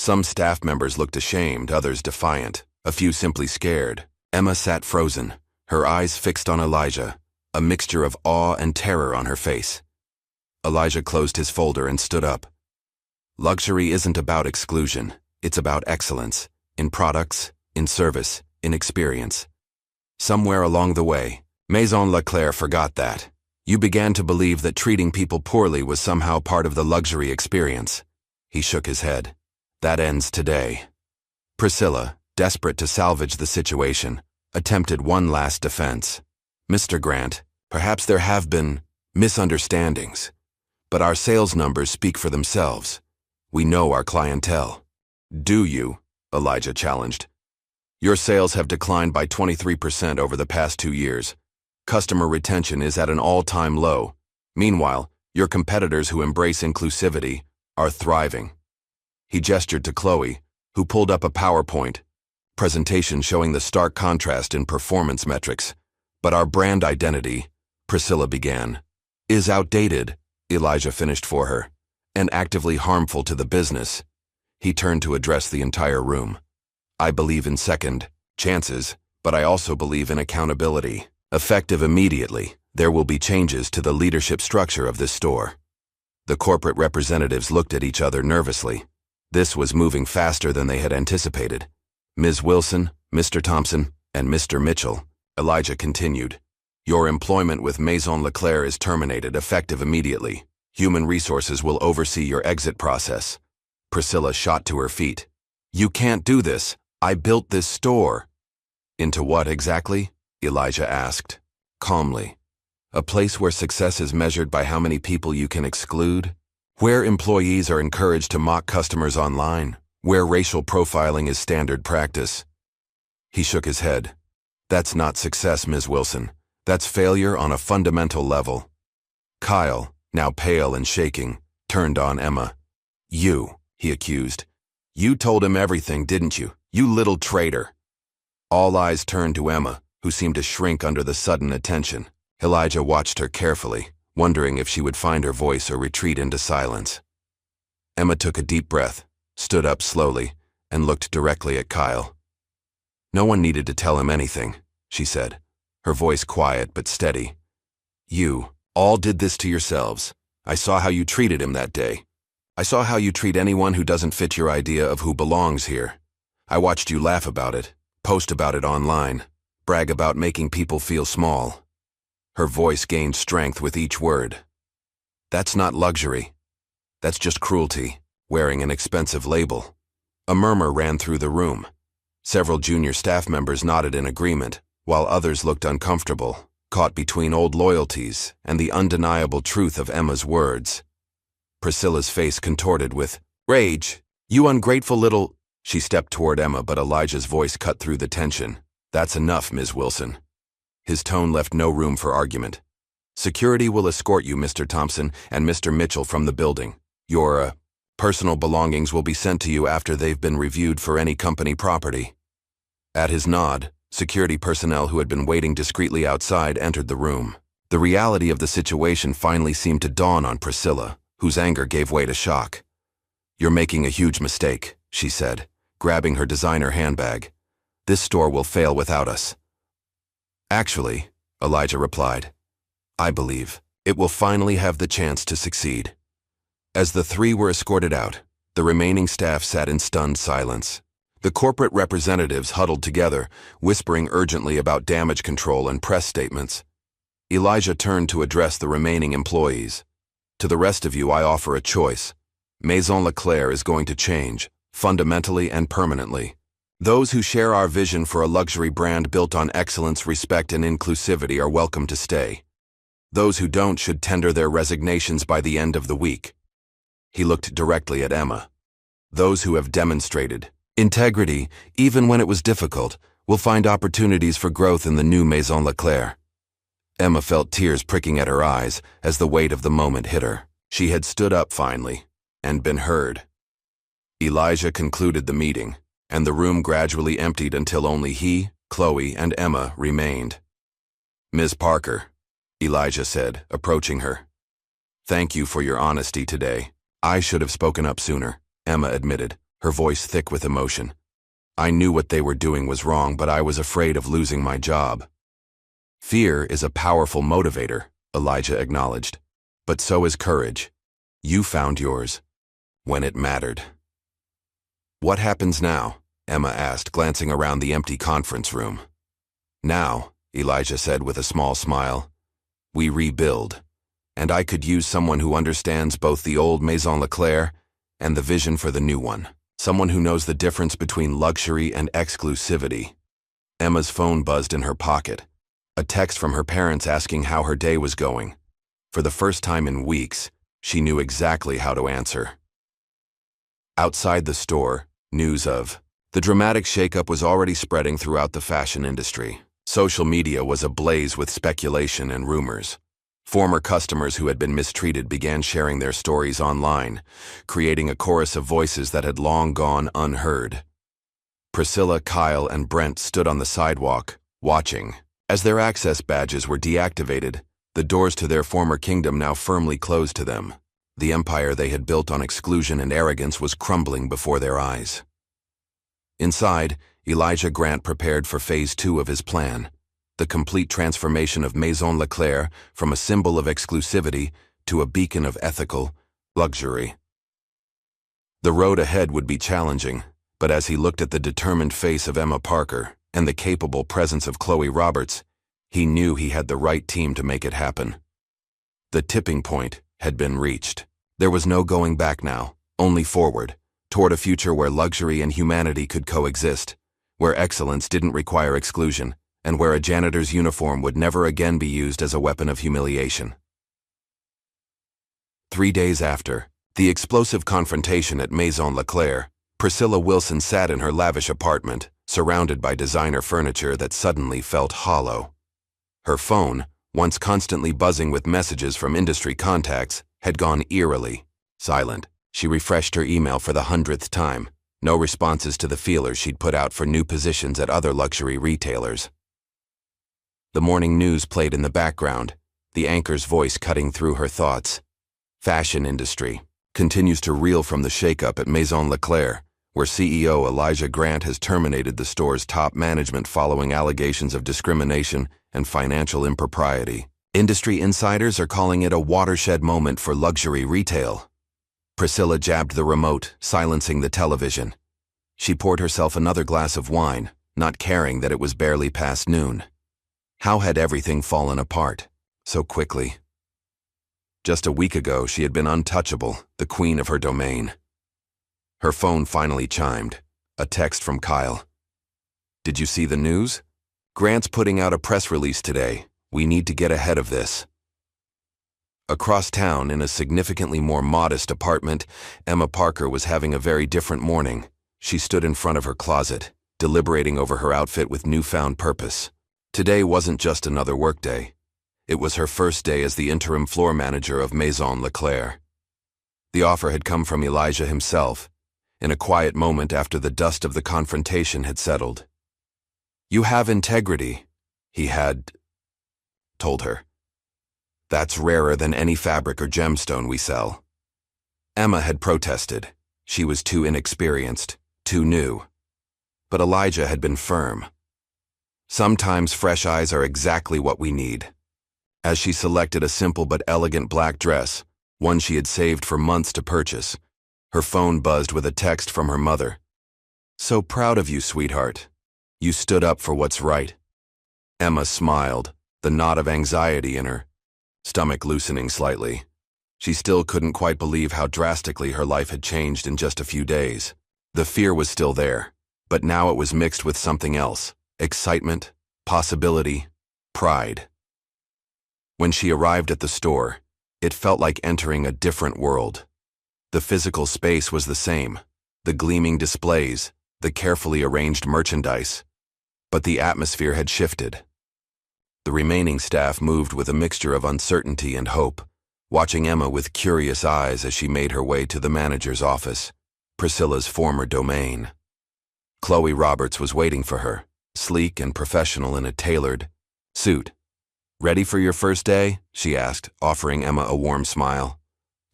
Some staff members looked ashamed, others defiant, a few simply scared. Emma sat frozen, her eyes fixed on Elijah, a mixture of awe and terror on her face. Elijah closed his folder and stood up. Luxury isn't about exclusion, it's about excellence, in products, in service, in experience. Somewhere along the way, Maison Leclerc forgot that. You began to believe that treating people poorly was somehow part of the luxury experience. He shook his head. That ends today. Priscilla, desperate to salvage the situation, attempted one last defense. Mr. Grant, perhaps there have been misunderstandings, but our sales numbers speak for themselves. We know our clientele. Do you? Elijah challenged. Your sales have declined by 23% over the past 2 years. Customer retention is at an all-time low. Meanwhile, your competitors who embrace inclusivity are thriving. He gestured to Chloe, who pulled up a PowerPoint presentation showing the stark contrast in performance metrics. But our brand identity, Priscilla began, is outdated, Elijah finished for her, and actively harmful to the business. He turned to address the entire room. I believe in second chances, but I also believe in accountability. Effective immediately, there will be changes to the leadership structure of this store. The corporate representatives looked at each other nervously. This was moving faster than they had anticipated. Ms. Wilson, Mr. Thompson, and Mr. Mitchell, Elijah continued. Your employment with Maison Leclerc is terminated effective immediately. Human Resources will oversee your exit process. Priscilla shot to her feet. You can't do this. I built this store. Into what exactly? Elijah asked, calmly. A place where success is measured by how many people you can exclude? Where employees are encouraged to mock customers online? Where racial profiling is standard practice? He shook his head. That's not success, Ms. Wilson. That's failure on a fundamental level. Kyle, now pale and shaking, turned on Emma. You, he accused. You told him everything, didn't you? You little traitor. All eyes turned to Emma, who seemed to shrink under the sudden attention. Elijah watched her carefully, wondering if she would find her voice or retreat into silence. Emma took a deep breath, stood up slowly, and looked directly at Kyle. No one needed to tell him anything, she said, her voice quiet but steady. You all did this to yourselves. I saw how you treated him that day. I saw how you treat anyone who doesn't fit your idea of who belongs here. I watched you laugh about it, post about it online, brag about making people feel small. Her voice gained strength with each word. That's not luxury. That's just cruelty, wearing an expensive label. A murmur ran through the room. Several junior staff members nodded in agreement, while others looked uncomfortable, caught between old loyalties and the undeniable truth of Emma's words. Priscilla's face contorted with rage. You ungrateful little... She stepped toward Emma, but Elijah's voice cut through the tension. That's enough, Ms. Wilson. His tone left no room for argument. Security will escort you, Mr. Thompson and Mr. Mitchell, from the building. Your, personal belongings will be sent to you after they've been reviewed for any company property. At his nod, security personnel who had been waiting discreetly outside entered the room. The reality of the situation finally seemed to dawn on Priscilla, whose anger gave way to shock. You're making a huge mistake, she said, grabbing her designer handbag. This store will fail without us. Actually, Elijah replied, I believe it will finally have the chance to succeed. As the three were escorted out, the remaining staff sat in stunned silence. The corporate representatives huddled together, whispering urgently about damage control and press statements. Elijah turned to address the remaining employees. To the rest of you, I offer a choice. Maison Leclerc is going to change, fundamentally and permanently. Those who share our vision for a luxury brand built on excellence, respect, and inclusivity are welcome to stay. Those who don't should tender their resignations by the end of the week. He looked directly at Emma. Those who have demonstrated integrity, even when it was difficult, will find opportunities for growth in the new Maison Leclerc. Emma felt tears pricking at her eyes as the weight of the moment hit her. She had stood up finally and been heard. Elijah concluded the meeting, and the room gradually emptied until only he, Chloe, and Emma remained. Ms. Parker, Elijah said, approaching her. Thank you for your honesty today. I should have spoken up sooner, Emma admitted, her voice thick with emotion. I knew what they were doing was wrong, but I was afraid of losing my job. Fear is a powerful motivator, Elijah acknowledged. But so is courage. You found yours. When it mattered. What happens now? Emma asked, glancing around the empty conference room. Now, Elijah said with a small smile, we rebuild. And I could use someone who understands both the old Maison Leclerc and the vision for the new one. Someone who knows the difference between luxury and exclusivity. Emma's phone buzzed in her pocket. A text from her parents asking how her day was going. For the first time in weeks, she knew exactly how to answer. Outside the store, news of the dramatic shakeup was already spreading throughout the fashion industry. Social media was ablaze with speculation and rumors. Former customers who had been mistreated began sharing their stories online, creating a chorus of voices that had long gone unheard. Priscilla, Kyle, and Brent stood on the sidewalk, watching. As their access badges were deactivated, the doors to their former kingdom now firmly closed to them. The empire they had built on exclusion and arrogance was crumbling before their eyes. Inside, Elijah Grant prepared for Phase 2 of his plan. The complete transformation of Maison Leclerc from a symbol of exclusivity to a beacon of ethical luxury. The road ahead would be challenging, but as he looked at the determined face of Emma Parker and the capable presence of Chloe Roberts, he knew he had the right team to make it happen. The tipping point had been reached. There was no going back now, only forward, toward a future where luxury and humanity could coexist, where excellence didn't require exclusion, and where a janitor's uniform would never again be used as a weapon of humiliation. 3 days after the explosive confrontation at Maison Leclerc, Priscilla Wilson sat in her lavish apartment, surrounded by designer furniture that suddenly felt hollow. Her phone, once constantly buzzing with messages from industry contacts, had gone eerily silent. She refreshed her email for the 100th time. No responses to the feelers she'd put out for new positions at other luxury retailers. The morning news played in the background, the anchor's voice cutting through her thoughts. Fashion industry continues to reel from the shakeup at Maison Leclerc, where CEO Elijah Grant has terminated the store's top management following allegations of discrimination and financial impropriety. Industry insiders are calling it a watershed moment for luxury retail. Priscilla jabbed the remote, silencing the television. She poured herself another glass of wine, not caring that it was barely past noon. How had everything fallen apart so quickly? Just a week ago, she had been untouchable, the queen of her domain. Her phone finally chimed, a text from Kyle. Did you see the news? Grant's putting out a press release today. We need to get ahead of this. Across town, in a significantly more modest apartment, Emma Parker was having a very different morning. She stood in front of her closet, deliberating over her outfit with newfound purpose. Today wasn't just another workday. It was her first day as the interim floor manager of Maison Leclerc. The offer had come from Elijah himself, in a quiet moment after the dust of the confrontation had settled. You have integrity, he had told her. That's rarer than any fabric or gemstone we sell. Emma had protested. She was too inexperienced, too new. But Elijah had been firm. Sometimes fresh eyes are exactly what we need. As she selected a simple but elegant black dress, one she had saved for months to purchase, her phone buzzed with a text from her mother. So proud of you, sweetheart. You stood up for what's right. Emma smiled, the knot of anxiety in her stomach loosening slightly. She still couldn't quite believe how drastically her life had changed in just a few days. The fear was still there, but now it was mixed with something else. Excitement, possibility, pride. When she arrived at the store, it felt like entering a different world. The physical space was the same, the gleaming displays, the carefully arranged merchandise. But the atmosphere had shifted. The remaining staff moved with a mixture of uncertainty and hope, watching Emma with curious eyes as she made her way to the manager's office, Priscilla's former domain. Chloe Roberts was waiting for her, sleek and professional in a tailored suit. Ready for your first day? She asked, offering Emma a warm smile.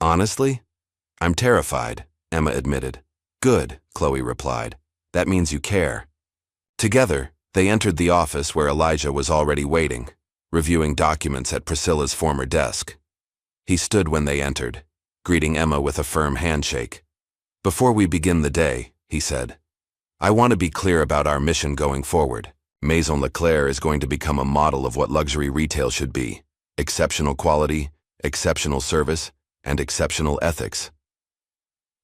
Honestly? I'm terrified, Emma admitted. Good, Chloe replied. That means you care. Together, they entered the office where Elijah was already waiting, reviewing documents at Priscilla's former desk. He stood when they entered, greeting Emma with a firm handshake. Before we begin the day, he said, I want to be clear about our mission going forward. Maison Leclerc is going to become a model of what luxury retail should be. Exceptional quality, exceptional service, and exceptional ethics.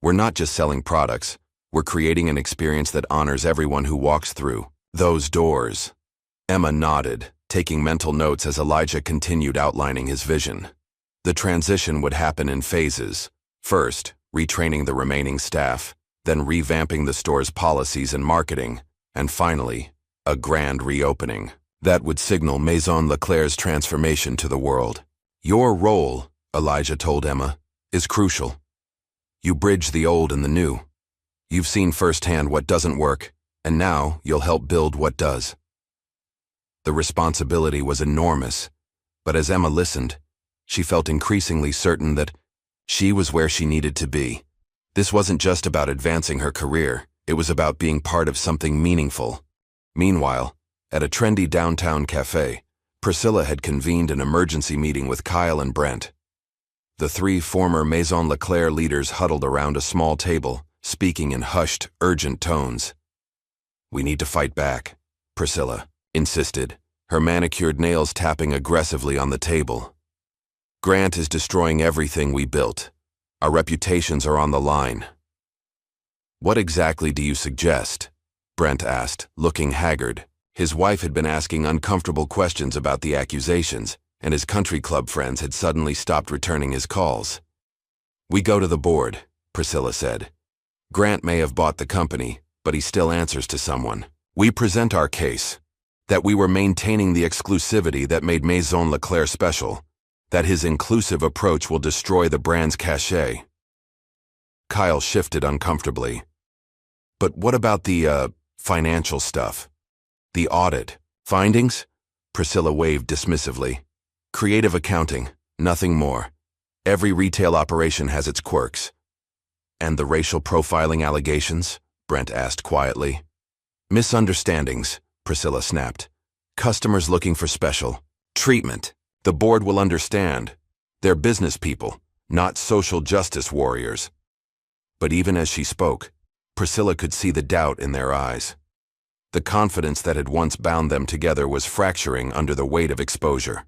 We're not just selling products, we're creating an experience that honors everyone who walks through those doors. Emma nodded, taking mental notes as Elijah continued outlining his vision. The transition would happen in phases. First, retraining the remaining staff, then revamping the store's policies and marketing, and finally, a grand reopening. That would signal Maison Leclerc's transformation to the world. Your role, Elijah told Emma, is crucial. You bridge the old and the new. You've seen firsthand what doesn't work, and now you'll help build what does. The responsibility was enormous, but as Emma listened, she felt increasingly certain that she was where she needed to be. This wasn't just about advancing her career, it was about being part of something meaningful. Meanwhile, at a trendy downtown cafe, Priscilla had convened an emergency meeting with Kyle and Brent. The three former Maison Leclerc leaders huddled around a small table, speaking in hushed, urgent tones. We need to fight back, Priscilla insisted, her manicured nails tapping aggressively on the table. Grant is destroying everything we built. Our reputations are on the line. What exactly do you suggest? Brent asked, looking haggard. His wife had been asking uncomfortable questions about the accusations, and his country club friends had suddenly stopped returning his calls. We go to the board, Priscilla said. Grant may have bought the company, but he still answers to someone. We present our case, that we were maintaining the exclusivity that made Maison Leclerc special, that his inclusive approach will destroy the brand's cachet. Kyle shifted uncomfortably. But what about the, financial stuff? The audit. Findings? Priscilla waved dismissively. Creative accounting, nothing more. Every retail operation has its quirks. And the racial profiling allegations? Brent asked quietly. Misunderstandings, Priscilla snapped. Customers looking for special treatment. The board will understand. They're business people, not social justice warriors. But even as she spoke, Priscilla could see the doubt in their eyes. The confidence that had once bound them together was fracturing under the weight of exposure.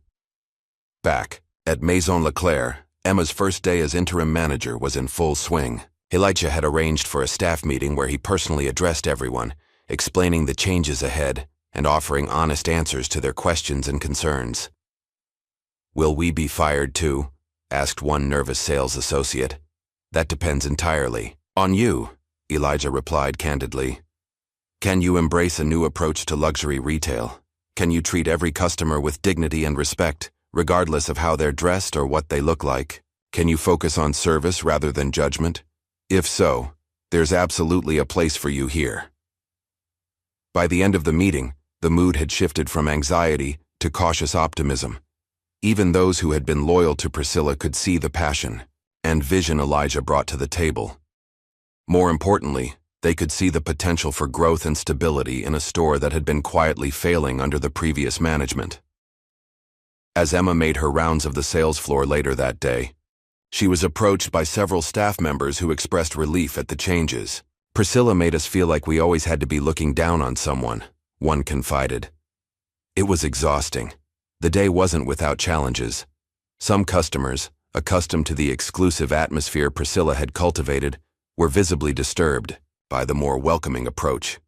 Back at Maison Leclerc, Emma's first day as interim manager was in full swing. Elijah had arranged for a staff meeting where he personally addressed everyone, explaining the changes ahead and offering honest answers to their questions and concerns. Will we be fired too? Asked one nervous sales associate. That depends entirely on you, Elijah replied candidly. Can you embrace a new approach to luxury retail? Can you treat every customer with dignity and respect, regardless of how they're dressed or what they look like? Can you focus on service rather than judgment? If so, there's absolutely a place for you here. By the end of the meeting, the mood had shifted from anxiety to cautious optimism. Even those who had been loyal to Priscilla could see the passion and vision Elijah brought to the table. More importantly, they could see the potential for growth and stability in a store that had been quietly failing under the previous management. As Emma made her rounds of the sales floor later that day, she was approached by several staff members who expressed relief at the changes. Priscilla made us feel like we always had to be looking down on someone, one confided. It was exhausting. The day wasn't without challenges. Some customers, accustomed to the exclusive atmosphere Priscilla had cultivated, were visibly disturbed by the more welcoming approach.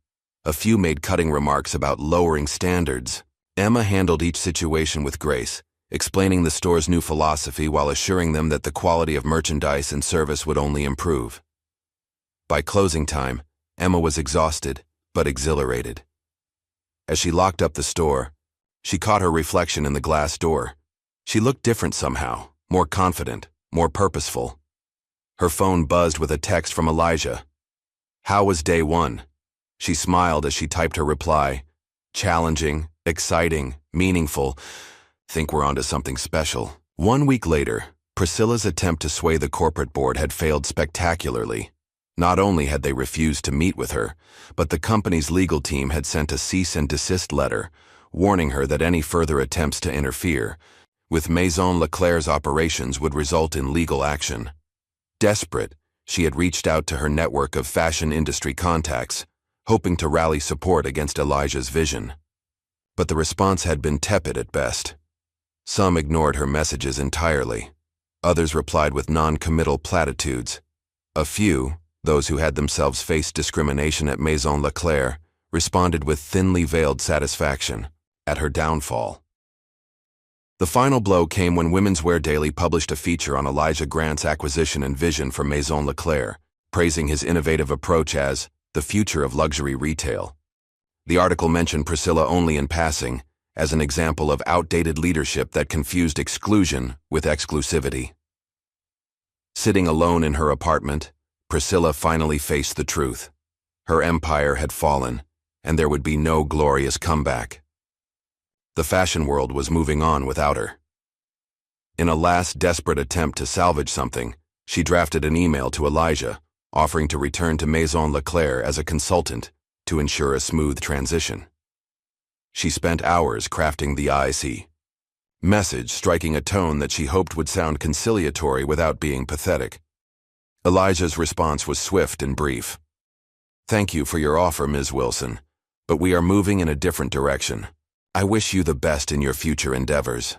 A few made cutting remarks about lowering standards. Emma handled each situation with grace, explaining the store's new philosophy while assuring them that the quality of merchandise and service would only improve. By closing time, Emma was exhausted, but exhilarated. As she locked up the store, she caught her reflection in the glass door. She looked different somehow, more confident, more purposeful. Her phone buzzed with a text from Elijah. How was day one? She smiled as she typed her reply. Challenging, exciting, meaningful. Think we're onto something special. 1 week later, Priscilla's attempt to sway the corporate board had failed spectacularly. Not only had they refused to meet with her, but the company's legal team had sent a cease and desist letter, warning her that any further attempts to interfere with Maison Leclerc's operations would result in legal action. Desperate, she had reached out to her network of fashion industry contacts, hoping to rally support against Elijah's vision. But the response had been tepid at best. Some ignored her messages entirely. Others replied with non-committal platitudes. A few, those who had themselves faced discrimination at Maison Leclerc, responded with thinly veiled satisfaction at her downfall. The final blow came when Women's Wear Daily published a feature on Elijah Grant's acquisition and vision for Maison Leclerc, praising his innovative approach as the future of luxury retail. The article mentioned Priscilla only in passing, as an example of outdated leadership that confused exclusion with exclusivity. Sitting alone in her apartment, Priscilla finally faced the truth. Her empire had fallen, and there would be no glorious comeback. The fashion world was moving on without her. In a last desperate attempt to salvage something, she drafted an email to Elijah, offering to return to Maison Leclerc as a consultant to ensure a smooth transition. She spent hours crafting the icy message, striking a tone that she hoped would sound conciliatory without being pathetic. Elijah's response was swift and brief. "Thank you for your offer, Ms. Wilson, but we are moving in a different direction. I wish you the best in your future endeavors.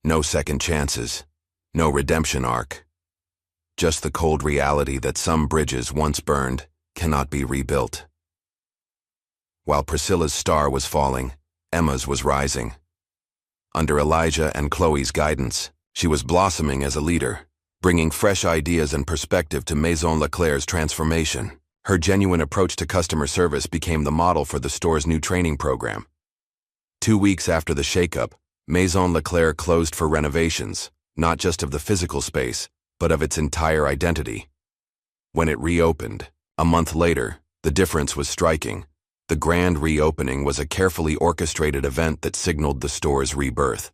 No second chances, no redemption arc. Just the cold reality that some bridges once burned cannot be rebuilt." While Priscilla's star was falling, Emma's was rising. Under Elijah and Chloe's guidance, she was blossoming as a leader, bringing fresh ideas and perspective to Maison Leclerc's transformation. Her genuine approach to customer service became the model for the store's new training program. 2 weeks after the shakeup, Maison Leclerc closed for renovations, not just of the physical space, but of its entire identity. When it reopened, a month later, the difference was striking. The grand reopening was a carefully orchestrated event that signaled the store's rebirth.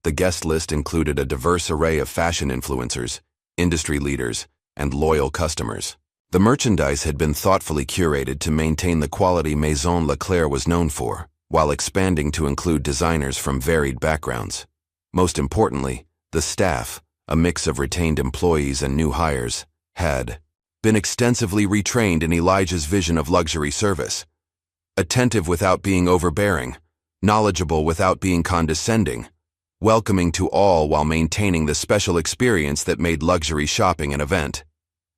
The guest list included a diverse array of fashion influencers, industry leaders, and loyal customers. The merchandise had been thoughtfully curated to maintain the quality Maison Leclerc was known for, while expanding to include designers from varied backgrounds. Most importantly, the staff, a mix of retained employees and new hires, had been extensively retrained in Elijah's vision of luxury service. Attentive without being overbearing, knowledgeable without being condescending, welcoming to all while maintaining the special experience that made luxury shopping an event.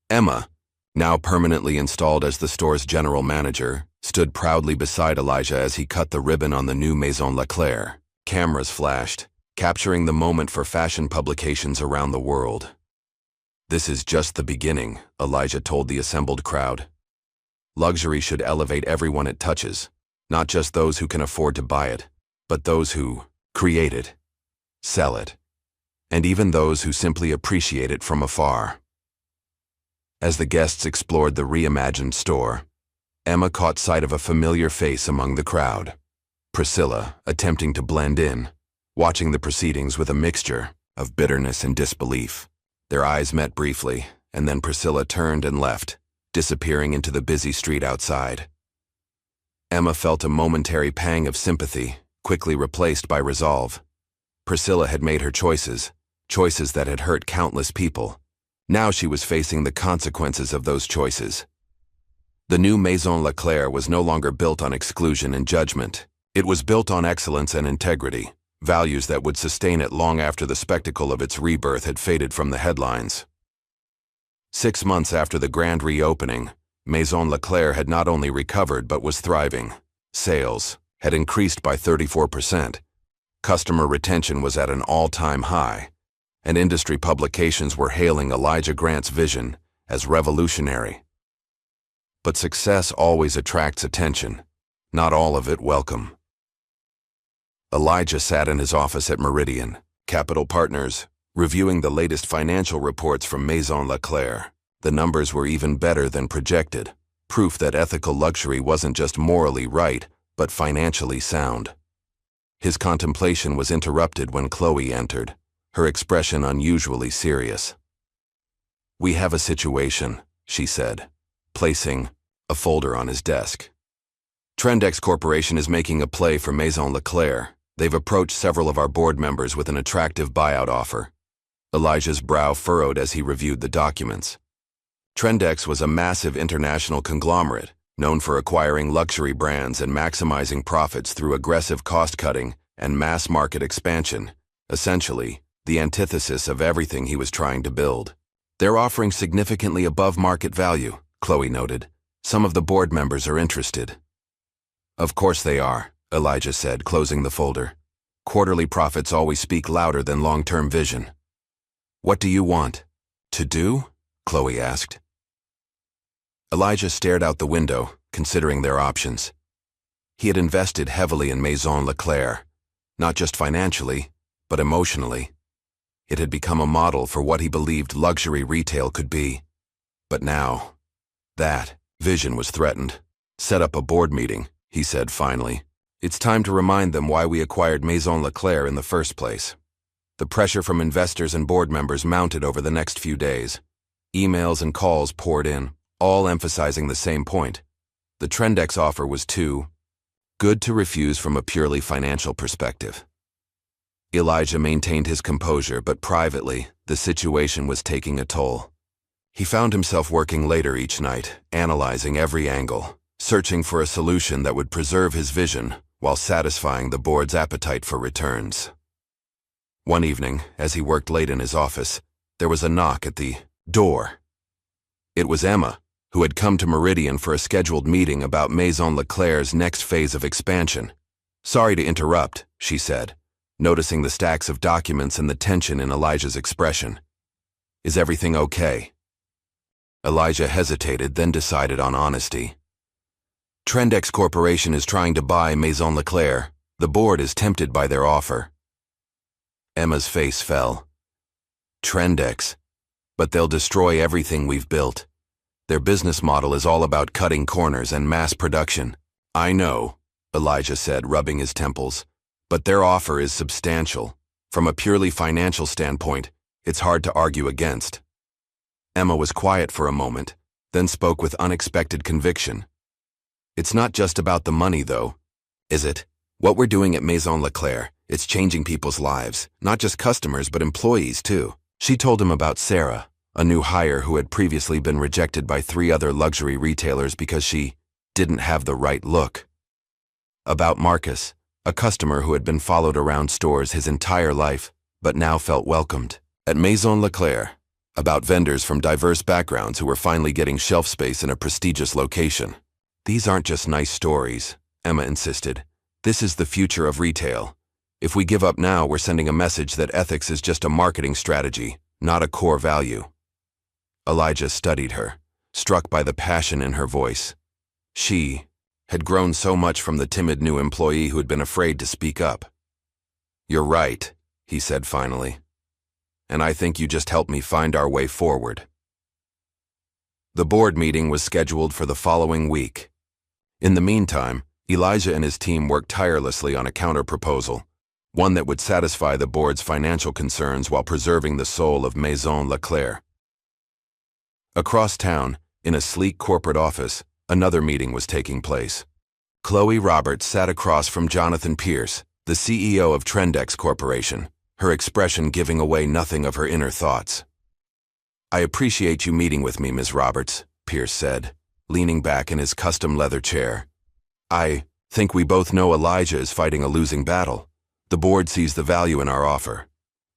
Emma, now permanently installed as the store's general manager, stood proudly beside Elijah as he cut the ribbon on the new Maison Leclerc. Cameras flashed, capturing the moment for fashion publications around the world. "This is just the beginning," Elijah told the assembled crowd. "Luxury should elevate everyone it touches, not just those who can afford to buy it, but those who create it, sell it, and even those who simply appreciate it from afar." As the guests explored the reimagined store, Emma caught sight of a familiar face among the crowd. Priscilla, attempting to blend in, watching the proceedings with a mixture of bitterness and disbelief. Their eyes met briefly, and then Priscilla turned and left, disappearing into the busy street outside. Emma felt a momentary pang of sympathy, quickly replaced by resolve. Priscilla had made her choices that had hurt countless people. Now she was facing the consequences of those choices. The new Maison Leclerc was no longer built on exclusion and judgment. It was built on excellence and integrity, values that would sustain it long after the spectacle of its rebirth had faded from the headlines. 6 months after the grand reopening, Maison Leclerc had not only recovered but was thriving. Sales had increased by 34%. Customer retention was at an all-time high, and industry publications were hailing Elijah Grant's vision as revolutionary. But success always attracts attention, not all of it welcome. Elijah sat in his office at Meridian Capital Partners, reviewing the latest financial reports from Maison Leclerc. The numbers were even better than projected, proof that ethical luxury wasn't just morally right, but financially sound. His contemplation was interrupted when Chloe entered, her expression unusually serious. "We have a situation," she said, placing a folder on his desk. Trendex Corporation is making a play for Maison Leclerc. They've approached several of our board members with an attractive buyout offer. Elijah's brow furrowed as he reviewed the documents. Trendex was a massive international conglomerate, known for acquiring luxury brands and maximizing profits through aggressive cost-cutting and mass-market expansion, essentially the antithesis of everything he was trying to build. They're offering significantly above market value, Chloe noted. Some of the board members are interested. Of course they are, Elijah said, closing the folder. Quarterly profits always speak louder than long-term vision. What do you want to do? Chloe asked. Elijah stared out the window, considering their options. He had invested heavily in Maison Leclerc, not just financially, but emotionally. It had become a model for what he believed luxury retail could be. But now, that vision was threatened. Set up a board meeting, he said finally. It's time to remind them why we acquired Maison Leclerc in the first place. The pressure from investors and board members mounted over the next few days. Emails and calls poured in, all emphasizing the same point. The Trendex offer was too good to refuse from a purely financial perspective. Elijah maintained his composure, but privately, the situation was taking a toll. He found himself working later each night, analyzing every angle, searching for a solution that would preserve his vision while satisfying the board's appetite for returns. One evening, as he worked late in his office, there was a knock at the door. It was Emma, who had come to Meridian for a scheduled meeting about Maison Leclerc's next phase of expansion. Sorry to interrupt, she said, noticing the stacks of documents and the tension in Elijah's expression. Is everything okay? Elijah hesitated, then decided on honesty. Trendex Corporation is trying to buy Maison Leclerc. The board is tempted by their offer. Emma's face fell. Trendex. But they'll destroy everything we've built. Their business model is all about cutting corners and mass production. I know, Elijah said, rubbing his temples, but their offer is substantial. From a purely financial standpoint, it's hard to argue against. Emma was quiet for a moment, then spoke with unexpected conviction. It's not just about the money, though, is it? What we're doing at Maison Leclerc, it's changing people's lives, not just customers, but employees, too. She told him about Sarah, a new hire who had previously been rejected by 3 other luxury retailers because she didn't have the right look. About Marcus, a customer who had been followed around stores his entire life, but now felt welcomed at Maison Leclerc. About vendors from diverse backgrounds who were finally getting shelf space in a prestigious location. These aren't just nice stories, Emma insisted. This is the future of retail. If we give up now, we're sending a message that ethics is just a marketing strategy, not a core value. Elijah studied her, struck by the passion in her voice. She had grown so much from the timid new employee who had been afraid to speak up. You're right, he said finally. And I think you just helped me find our way forward. The board meeting was scheduled for the following week. In the meantime, Elijah and his team worked tirelessly on a counter-proposal, one that would satisfy the board's financial concerns while preserving the soul of Maison Leclerc. Across town, in a sleek corporate office, another meeting was taking place. Chloe Roberts sat across from Jonathan Pierce, the CEO of Trendex Corporation, her expression giving away nothing of her inner thoughts. I appreciate you meeting with me, Ms. Roberts, Pierce said, leaning back in his custom leather chair. I think we both know Elijah is fighting a losing battle. The board sees the value in our offer.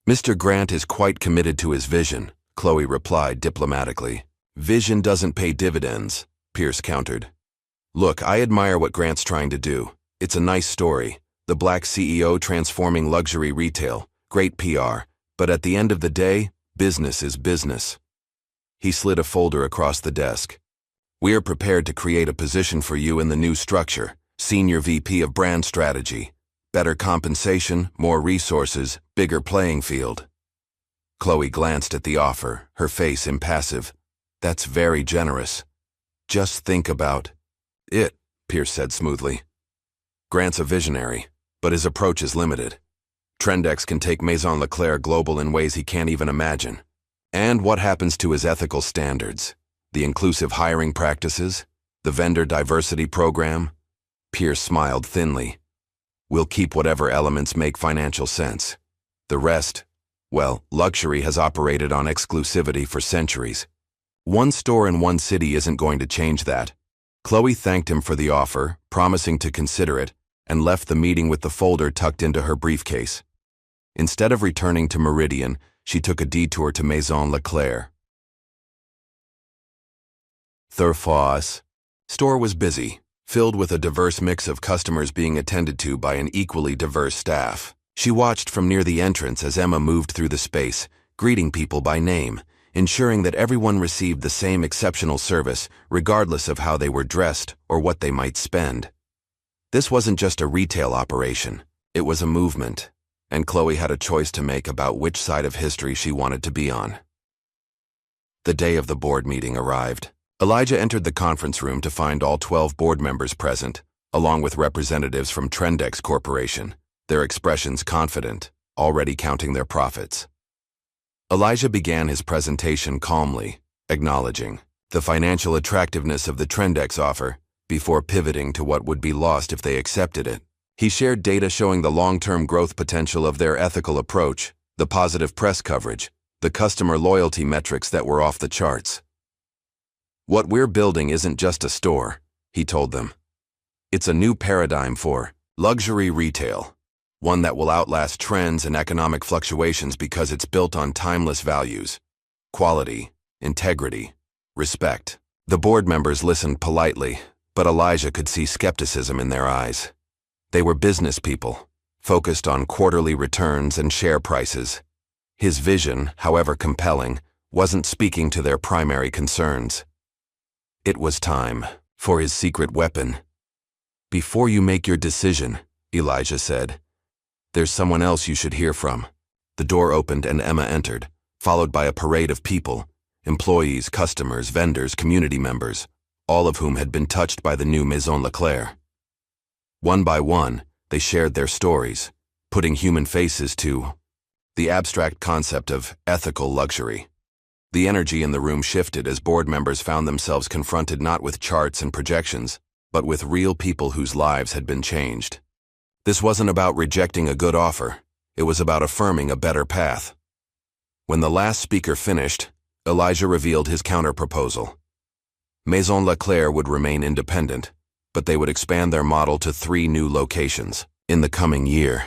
Mr. Grant is quite committed to his vision, Chloe replied diplomatically. Vision doesn't pay dividends, Pierce countered. Look, I admire what Grant's trying to do. It's a nice story. The black CEO transforming luxury retail. Great PR. But at the end of the day, business is business. He slid a folder across the desk. We are prepared to create a position for you in the new structure. Senior VP of Brand Strategy. Better compensation, more resources, bigger playing field. Chloe glanced at the offer, her face impassive. That's very generous. Just think about it, Pierce said smoothly. Grant's a visionary, but his approach is limited. Trendex can take Maison Leclerc global in ways he can't even imagine. And what happens to his ethical standards? The inclusive hiring practices? The vendor diversity program? Pierce smiled thinly. We'll keep whatever elements make financial sense. The rest, well, luxury has operated on exclusivity for centuries. One store in one city isn't going to change that. Chloe thanked him for the offer, promising to consider it, and left the meeting with the folder tucked into her briefcase. Instead of returning to Meridian, she took a detour to Maison Leclerc. Thurfoss. Store was busy, filled with a diverse mix of customers being attended to by an equally diverse staff. She watched from near the entrance as Emma moved through the space, greeting people by name, ensuring that everyone received the same exceptional service regardless of how they were dressed or what they might spend. This wasn't just a retail operation, it was a movement, and Chloe had a choice to make about which side of history she wanted to be on. The day of the board meeting arrived. Elijah entered the conference room to find all 12 board members present, along with representatives from Trendex Corporation, their expressions confident, already counting their profits. Elijah began his presentation calmly, acknowledging the financial attractiveness of the Trendex offer before pivoting to what would be lost if they accepted it. He shared data showing the long-term growth potential of their ethical approach, the positive press coverage, the customer loyalty metrics that were off the charts. What we're building isn't just a store, he told them. It's a new paradigm for luxury retail, one that will outlast trends and economic fluctuations because it's built on timeless values: quality, integrity, respect. The board members listened politely, but Elijah could see skepticism in their eyes. They were business people, focused on quarterly returns and share prices. His vision, however compelling, wasn't speaking to their primary concerns. It was time for his secret weapon. Before you make your decision, Elijah said, there's someone else you should hear from. The door opened and Emma entered, followed by a parade of people, employees, customers, vendors, community members, all of whom had been touched by the new Maison Leclerc. One by one, they shared their stories, putting human faces to the abstract concept of ethical luxury. The energy in the room shifted as board members found themselves confronted not with charts and projections, but with real people whose lives had been changed. This wasn't about rejecting a good offer, it was about affirming a better path. When the last speaker finished, Elijah revealed his counter-proposal. Maison Leclerc would remain independent, but they would expand their model to 3 new locations in the coming year.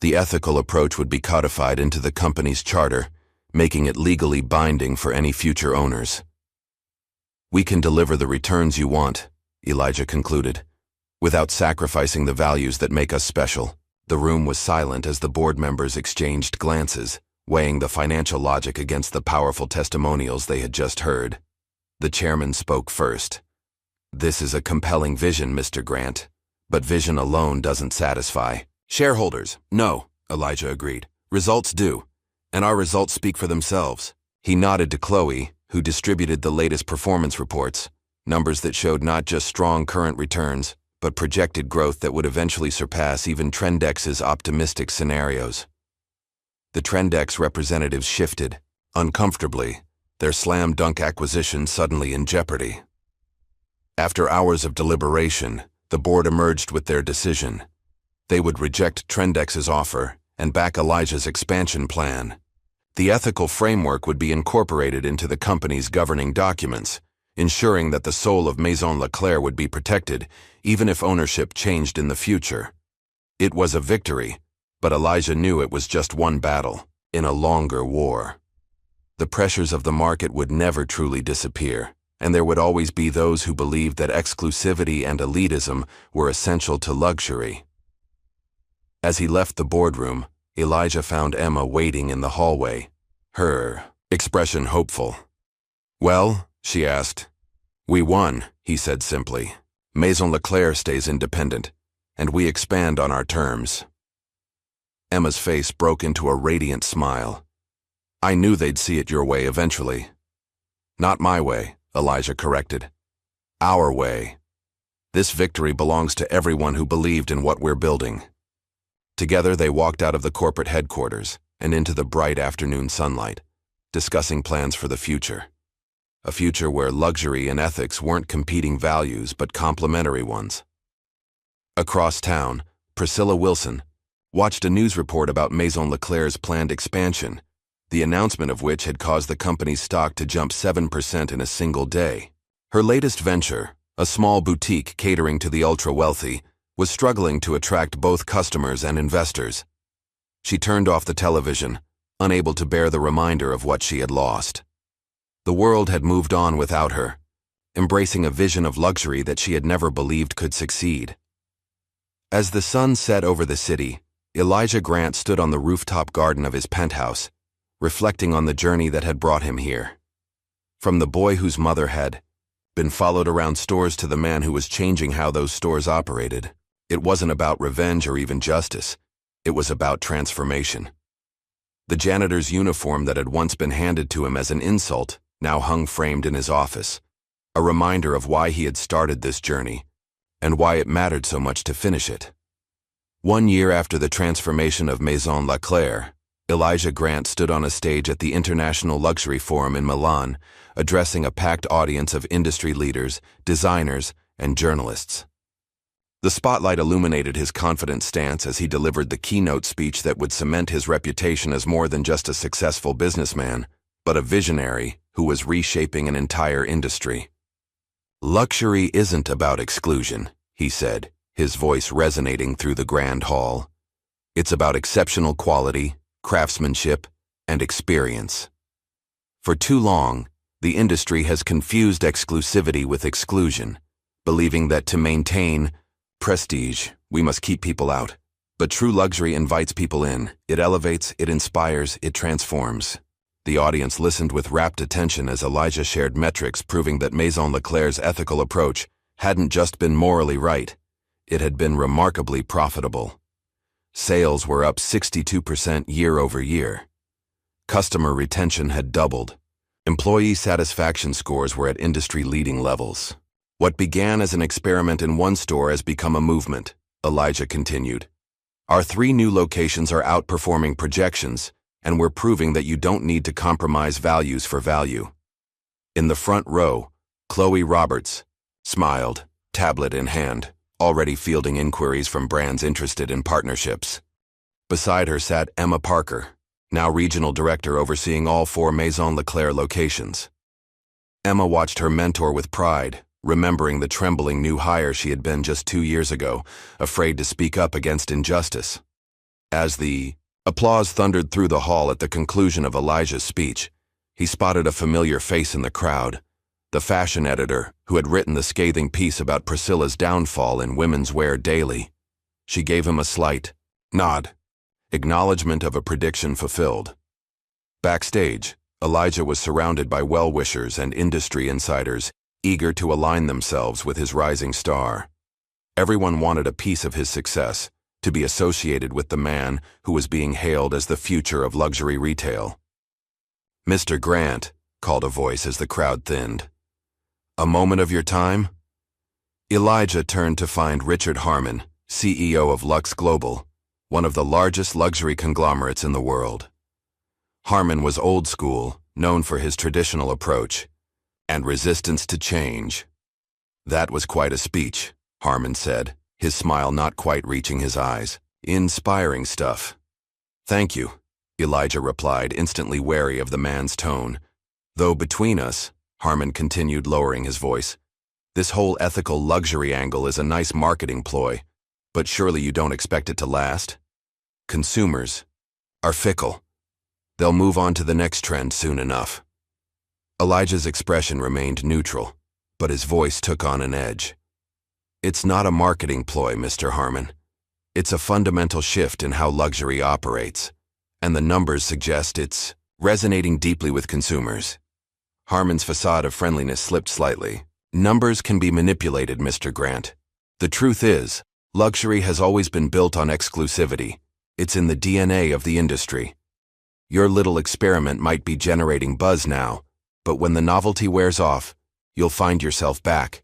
The ethical approach would be codified into the company's charter, making it legally binding for any future owners. We can deliver the returns you want, Elijah concluded, without sacrificing the values that make us special. The room was silent as the board members exchanged glances, weighing the financial logic against the powerful testimonials they had just heard. The chairman spoke first. This is a compelling vision, Mr. Grant, but vision alone doesn't satisfy. Shareholders, no, Elijah agreed. Results do, and our results speak for themselves. He nodded to Chloe, who distributed the latest performance reports, numbers that showed not just strong current returns, but projected growth that would eventually surpass even Trendex's optimistic scenarios. The Trendex representatives shifted, uncomfortably, their slam-dunk acquisition suddenly in jeopardy. After hours of deliberation, the board emerged with their decision. They would reject Trendex's offer and back Elijah's expansion plan. The ethical framework would be incorporated into the company's governing documents, ensuring that the soul of Maison Leclerc would be protected, even if ownership changed in the future. It was a victory, but Elijah knew it was just one battle, in a longer war. The pressures of the market would never truly disappear, and there would always be those who believed that exclusivity and elitism were essential to luxury. As he left the boardroom, Elijah found Emma waiting in the hallway, her expression hopeful. Well, she asked. We won, he said simply. Maison Leclerc stays independent, and we expand on our terms. Emma's face broke into a radiant smile. I knew they'd see it your way eventually. Not my way, Elijah corrected. Our way. This victory belongs to everyone who believed in what we're building. Together they walked out of the corporate headquarters and into the bright afternoon sunlight, discussing plans for the future. a future where luxury and ethics weren't competing values but complementary ones. Across town, Priscilla Wilson watched a news report about Maison Leclerc's planned expansion, the announcement of which had caused the company's stock to jump 7% in a single day. Her latest venture, a small boutique catering to the ultra-wealthy, was struggling to attract both customers and investors. She turned off the television, unable to bear the reminder of what she had lost. The world had moved on without her, embracing a vision of luxury that she had never believed could succeed. As the sun set over the city, Elijah Grant stood on the rooftop garden of his penthouse, reflecting on the journey that had brought him here. From the boy whose mother had been followed around stores to the man who was changing how those stores operated, it wasn't about revenge or even justice. It was about transformation. The janitor's uniform that had once been handed to him as an insult now hung framed in his office, a reminder of why he had started this journey and why it mattered so much to finish it. 1 year after the transformation of Maison Leclerc, Elijah Grant stood on a stage at the International Luxury Forum in Milan, addressing a packed audience of industry leaders, designers, and journalists. The spotlight illuminated his confident stance as he delivered the keynote speech that would cement his reputation as more than just a successful businessman, but a visionary who was reshaping an entire industry. "Luxury isn't about exclusion," he said, his voice resonating through the grand hall. "It's about exceptional quality, craftsmanship, and experience. For too long, the industry has confused exclusivity with exclusion, believing that to maintain prestige, we must keep people out. But true luxury invites people in. It elevates, it inspires, it transforms." The audience listened with rapt attention as Elijah shared metrics proving that Maison Leclerc's ethical approach hadn't just been morally right, it had been remarkably profitable. Sales were up 62% year over year. Customer retention had doubled. Employee satisfaction scores were at industry-leading levels. "What began as an experiment in one store has become a movement," Elijah continued. "Our 3 new locations are outperforming projections, and we're proving that you don't need to compromise values for value." In the front row, Chloe Roberts smiled, tablet in hand, already fielding inquiries from brands interested in partnerships. Beside her sat Emma Parker, now regional director overseeing all 4 Maison Leclerc locations. Emma watched her mentor with pride, remembering the trembling new hire she had been just 2 years ago, afraid to speak up against injustice. As the applause thundered through the hall at the conclusion of Elijah's speech, he spotted a familiar face in the crowd, the fashion editor who had written the scathing piece about Priscilla's downfall in Women's Wear Daily. She gave him a slight nod, acknowledgement of a prediction fulfilled. Backstage, Elijah was surrounded by well-wishers and industry insiders, eager to align themselves with his rising star. Everyone wanted a piece of his success, to be associated with the man who was being hailed as the future of luxury retail. "Mr. Grant," called a voice as the crowd thinned. "A moment of your time?" Elijah turned to find Richard Harmon, CEO of Lux Global, one of the largest luxury conglomerates in the world. Harmon was old school, known for his traditional approach and resistance to change. "That was quite a speech," Harmon said, his smile not quite reaching his eyes. "Inspiring stuff." "Thank you," Elijah replied, instantly wary of the man's tone. "Though between us," Harmon continued, lowering his voice, "this whole ethical luxury angle is a nice marketing ploy, but surely you don't expect it to last? Consumers are fickle. They'll move on to the next trend soon enough." Elijah's expression remained neutral, but his voice took on an edge. "It's not a marketing ploy, Mr. Harmon. It's a fundamental shift in how luxury operates, and the numbers suggest it's resonating deeply with consumers." Harmon's facade of friendliness slipped slightly. "Numbers can be manipulated, Mr. Grant. The truth is, luxury has always been built on exclusivity. It's in the DNA of the industry. Your little experiment might be generating buzz now, but when the novelty wears off, you'll find yourself back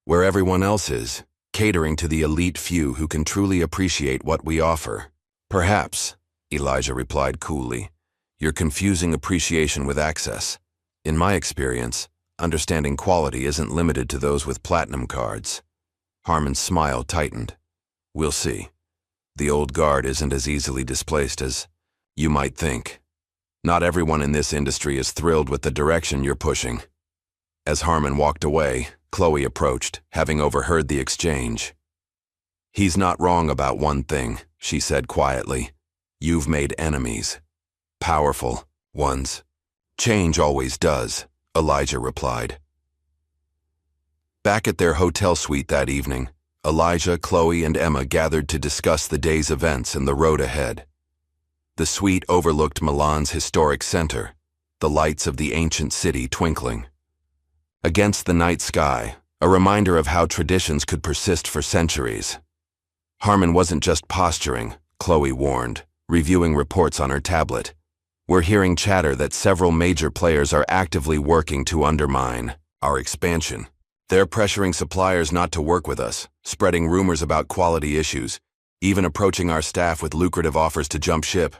where everyone else is, catering to the elite few who can truly appreciate what we offer." "Perhaps," Elijah replied coolly, "you're confusing appreciation with access. In my experience, Understanding quality isn't limited to those with platinum cards. Harmon's smile tightened. We'll see. The old guard isn't as easily displaced as you might think. Not everyone in this industry is thrilled with the direction you're pushing. As Harmon walked away, Chloe approached, having overheard the exchange. He's not wrong about one thing, she said quietly. You've made enemies. Powerful ones. Change always does, Elijah replied. Back at their hotel suite that evening, Elijah, Chloe, and Emma gathered to discuss the day's events and the road ahead. The suite overlooked Milan's historic center, the lights of the ancient city twinkling. Against the night sky, a reminder of how traditions could persist for centuries. Harmon wasn't just posturing, Chloe warned, reviewing reports on her tablet. We're hearing chatter that several major players are actively working to undermine our expansion. They're pressuring suppliers not to work with us, spreading rumors about quality issues, even approaching our staff with lucrative offers to jump ship.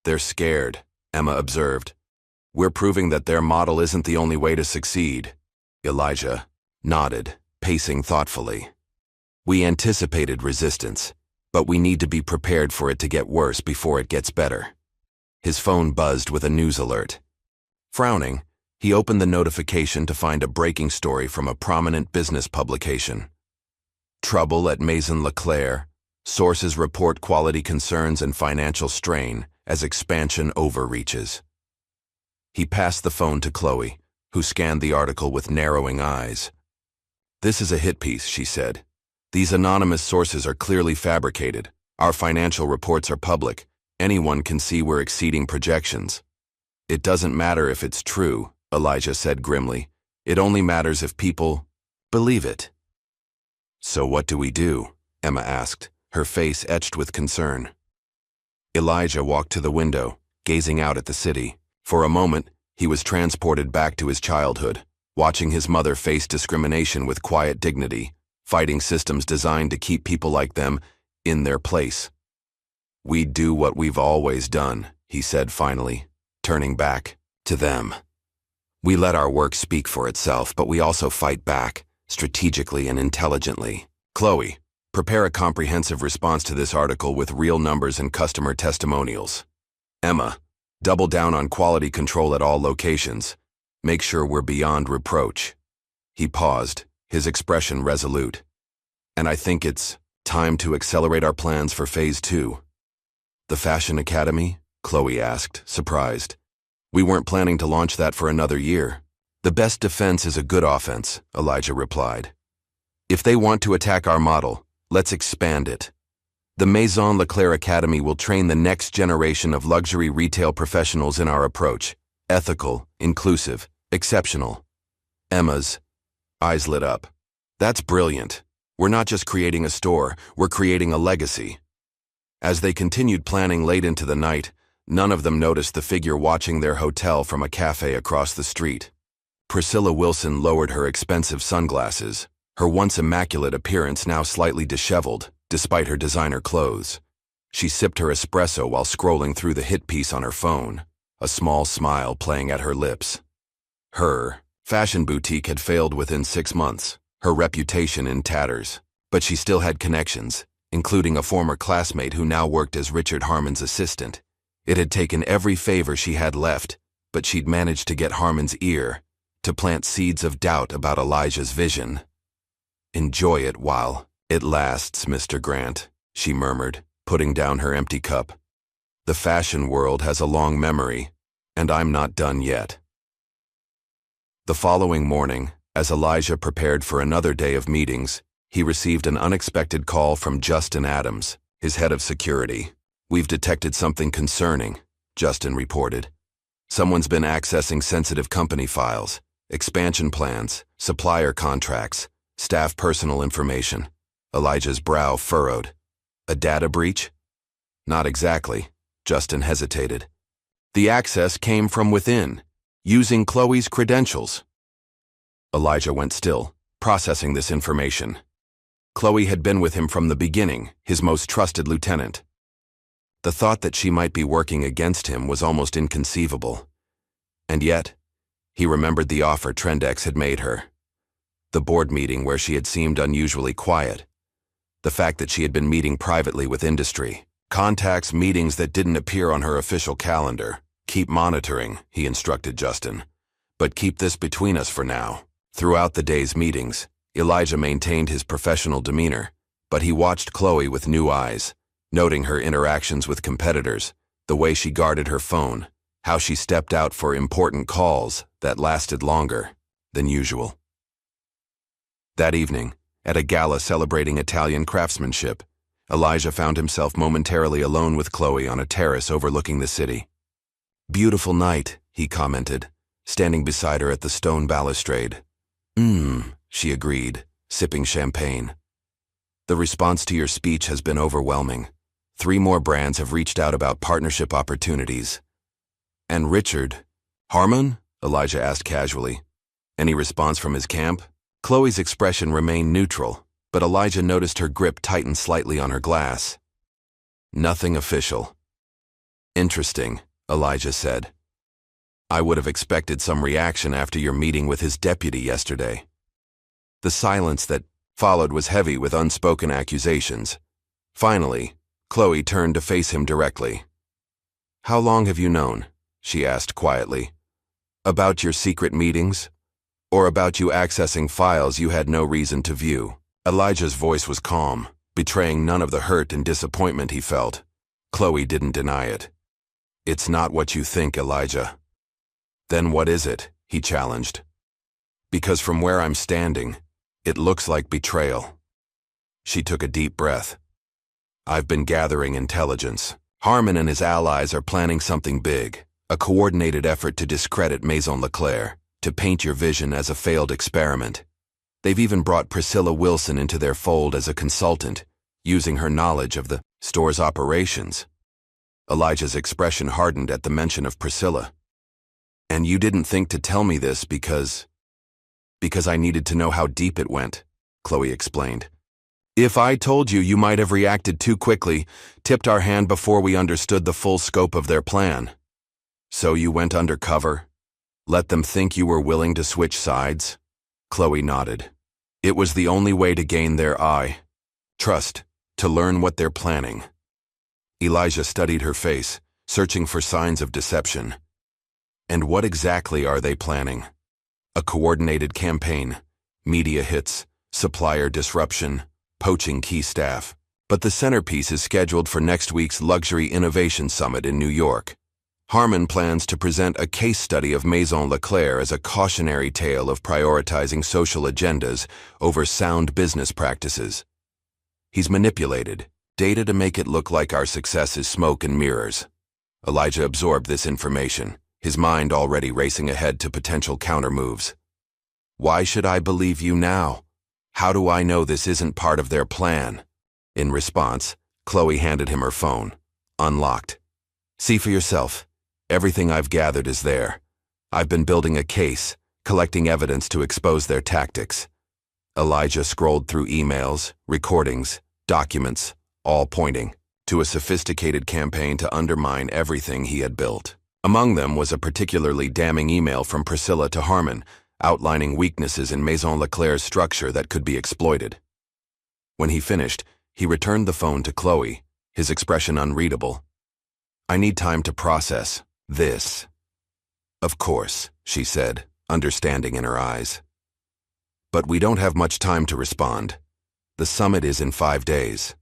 They're scared, Emma observed. We're proving that their model isn't the only way to succeed. Elijah nodded, pacing thoughtfully. We anticipated resistance, but we need to be prepared for it to get worse before it gets better. His phone buzzed with a news alert. Frowning, he opened the notification to find a breaking story from a prominent business publication. Trouble at Maison Leclerc. Sources report quality concerns and financial strain as expansion overreaches. He passed the phone to Chloe, who scanned the article with narrowing eyes. This is a hit piece, she said. These anonymous sources are clearly fabricated. Our financial reports are public. Anyone can see we're exceeding projections. It doesn't matter if it's true, Elijah said grimly. It only matters if people believe it. So what do we do? Emma asked, her face etched with concern. Elijah walked to the window, gazing out at the city. For a moment, he was transported back to his childhood, watching his mother face discrimination with quiet dignity, fighting systems designed to keep people like them in their place. We do what we've always done, he said finally, turning back to them. We let our work speak for itself, but we also fight back, strategically and intelligently. Chloe, prepare a comprehensive response to this article with real numbers and customer testimonials. Emma, double down on quality control at all locations. Make sure we're beyond reproach. He paused, his expression resolute. And I think it's time to accelerate our plans for Phase 2. The Fashion Academy? Chloe asked, surprised. We weren't planning to launch that for another year. The best defense is a good offense, Elijah replied. If they want to attack our model, let's expand it. The Maison Leclerc Academy will train the next generation of luxury retail professionals in our approach. Ethical, inclusive, exceptional. Emma's eyes lit up. That's brilliant. We're not just creating a store, we're creating a legacy. As they continued planning late into the night, none of them noticed the figure watching their hotel from a cafe across the street. Priscilla Wilson lowered her expensive sunglasses, her once immaculate appearance now slightly disheveled, despite her designer clothes. She sipped her espresso while scrolling through the hit piece on her phone, a small smile playing at her lips. Her fashion boutique had failed within 6 months, her reputation in tatters, but she still had connections, including a former classmate who now worked as Richard Harmon's assistant. It had taken every favor she had left, but she'd managed to get Harmon's ear, to plant seeds of doubt about Elijah's vision. Enjoy it while it lasts, Mr. Grant, she murmured, putting down her empty cup. The fashion world has a long memory, and I'm not done yet. The following morning, as Elijah prepared for another day of meetings, he received an unexpected call from Justin Adams, his head of security. We've detected something concerning, Justin reported. Someone's been accessing sensitive company files, expansion plans, supplier contracts, staff personal information. Elijah's brow furrowed. A data breach? Not exactly, Justin hesitated. The access came from within, using Chloe's credentials. Elijah went still, processing this information. Chloe had been with him from the beginning, his most trusted lieutenant. The thought that she might be working against him was almost inconceivable. And yet, He remembered the offer Trendex had made her. The board meeting where she had seemed unusually quiet. The fact that she had been meeting privately with industry. Contacts, meetings that didn't appear on her official calendar. Keep monitoring, he instructed Justin. But keep this between us for now. Throughout the day's meetings, Elijah maintained his professional demeanor, but he watched Chloe with new eyes, noting her interactions with competitors, the way she guarded her phone, how she stepped out for important calls that lasted longer than usual. That evening, at a gala celebrating Italian craftsmanship, Elijah found himself momentarily alone with Chloe on a terrace overlooking the city. "Beautiful night," he commented, standing beside her at the stone balustrade. She agreed, sipping champagne. "The response to your speech has been overwhelming. 3 more brands have reached out about partnership opportunities." "And Richard Harmon?" Elijah asked casually. "Any response from his camp?" Chloe's expression remained neutral, but Elijah noticed her grip tighten slightly on her glass. "Nothing official." "Interesting," Elijah said. "I would have expected some reaction after your meeting with his deputy yesterday." The silence that followed was heavy with unspoken accusations. Finally, Chloe turned to face him directly. "How long have you known?" she asked quietly. "About your secret meetings? Or about you accessing files you had no reason to view?" Elijah's voice was calm, betraying none of the hurt and disappointment he felt. Chloe didn't deny it. "It's not what you think, Elijah." "Then what is it?" he challenged. "Because from where I'm standing, it looks like betrayal." She took a deep breath. "I've been gathering intelligence. Harmon and his allies are planning something big, a coordinated effort to discredit Maison Leclerc, to paint your vision as a failed experiment. They've even brought Priscilla Wilson into their fold as a consultant, using her knowledge of the store's operations." Elijah's expression hardened at the mention of Priscilla. "And you didn't think to tell me this because I needed to know how deep it went," Chloe explained. "If I told you, you might have reacted too quickly, tipped our hand before we understood the full scope of their plan. So you went undercover? Let them think you were willing to switch sides?" Chloe nodded. "It was the only way to gain their eye. Trust, to learn what they're planning." Elijah studied her face, searching for signs of deception. "And what exactly are they planning?" "A coordinated campaign, media hits, supplier disruption, poaching key staff. But the centerpiece is scheduled for next week's Luxury Innovation Summit in New York. Harmon plans to present a case study of Maison Leclerc as a cautionary tale of prioritizing social agendas over sound business practices. He's manipulated data to make it look like our success is smoke and mirrors." Elijah absorbed this information, his mind already racing ahead to potential countermoves. "Why should I believe you now? How do I know this isn't part of their plan?" In response, Chloe handed him her phone, unlocked. "See for yourself. Everything I've gathered is there. I've been building a case, collecting evidence to expose their tactics." Elijah scrolled through emails, recordings, documents, all pointing to a sophisticated campaign to undermine everything he had built. Among them was a particularly damning email from Priscilla to Harmon, outlining weaknesses in Maison Leclerc's structure that could be exploited. When he finished, he returned the phone to Chloe, his expression unreadable. "I need time to process this." "Of course," she said, understanding in her eyes. "But we don't have much time to respond. The summit is in 5 days."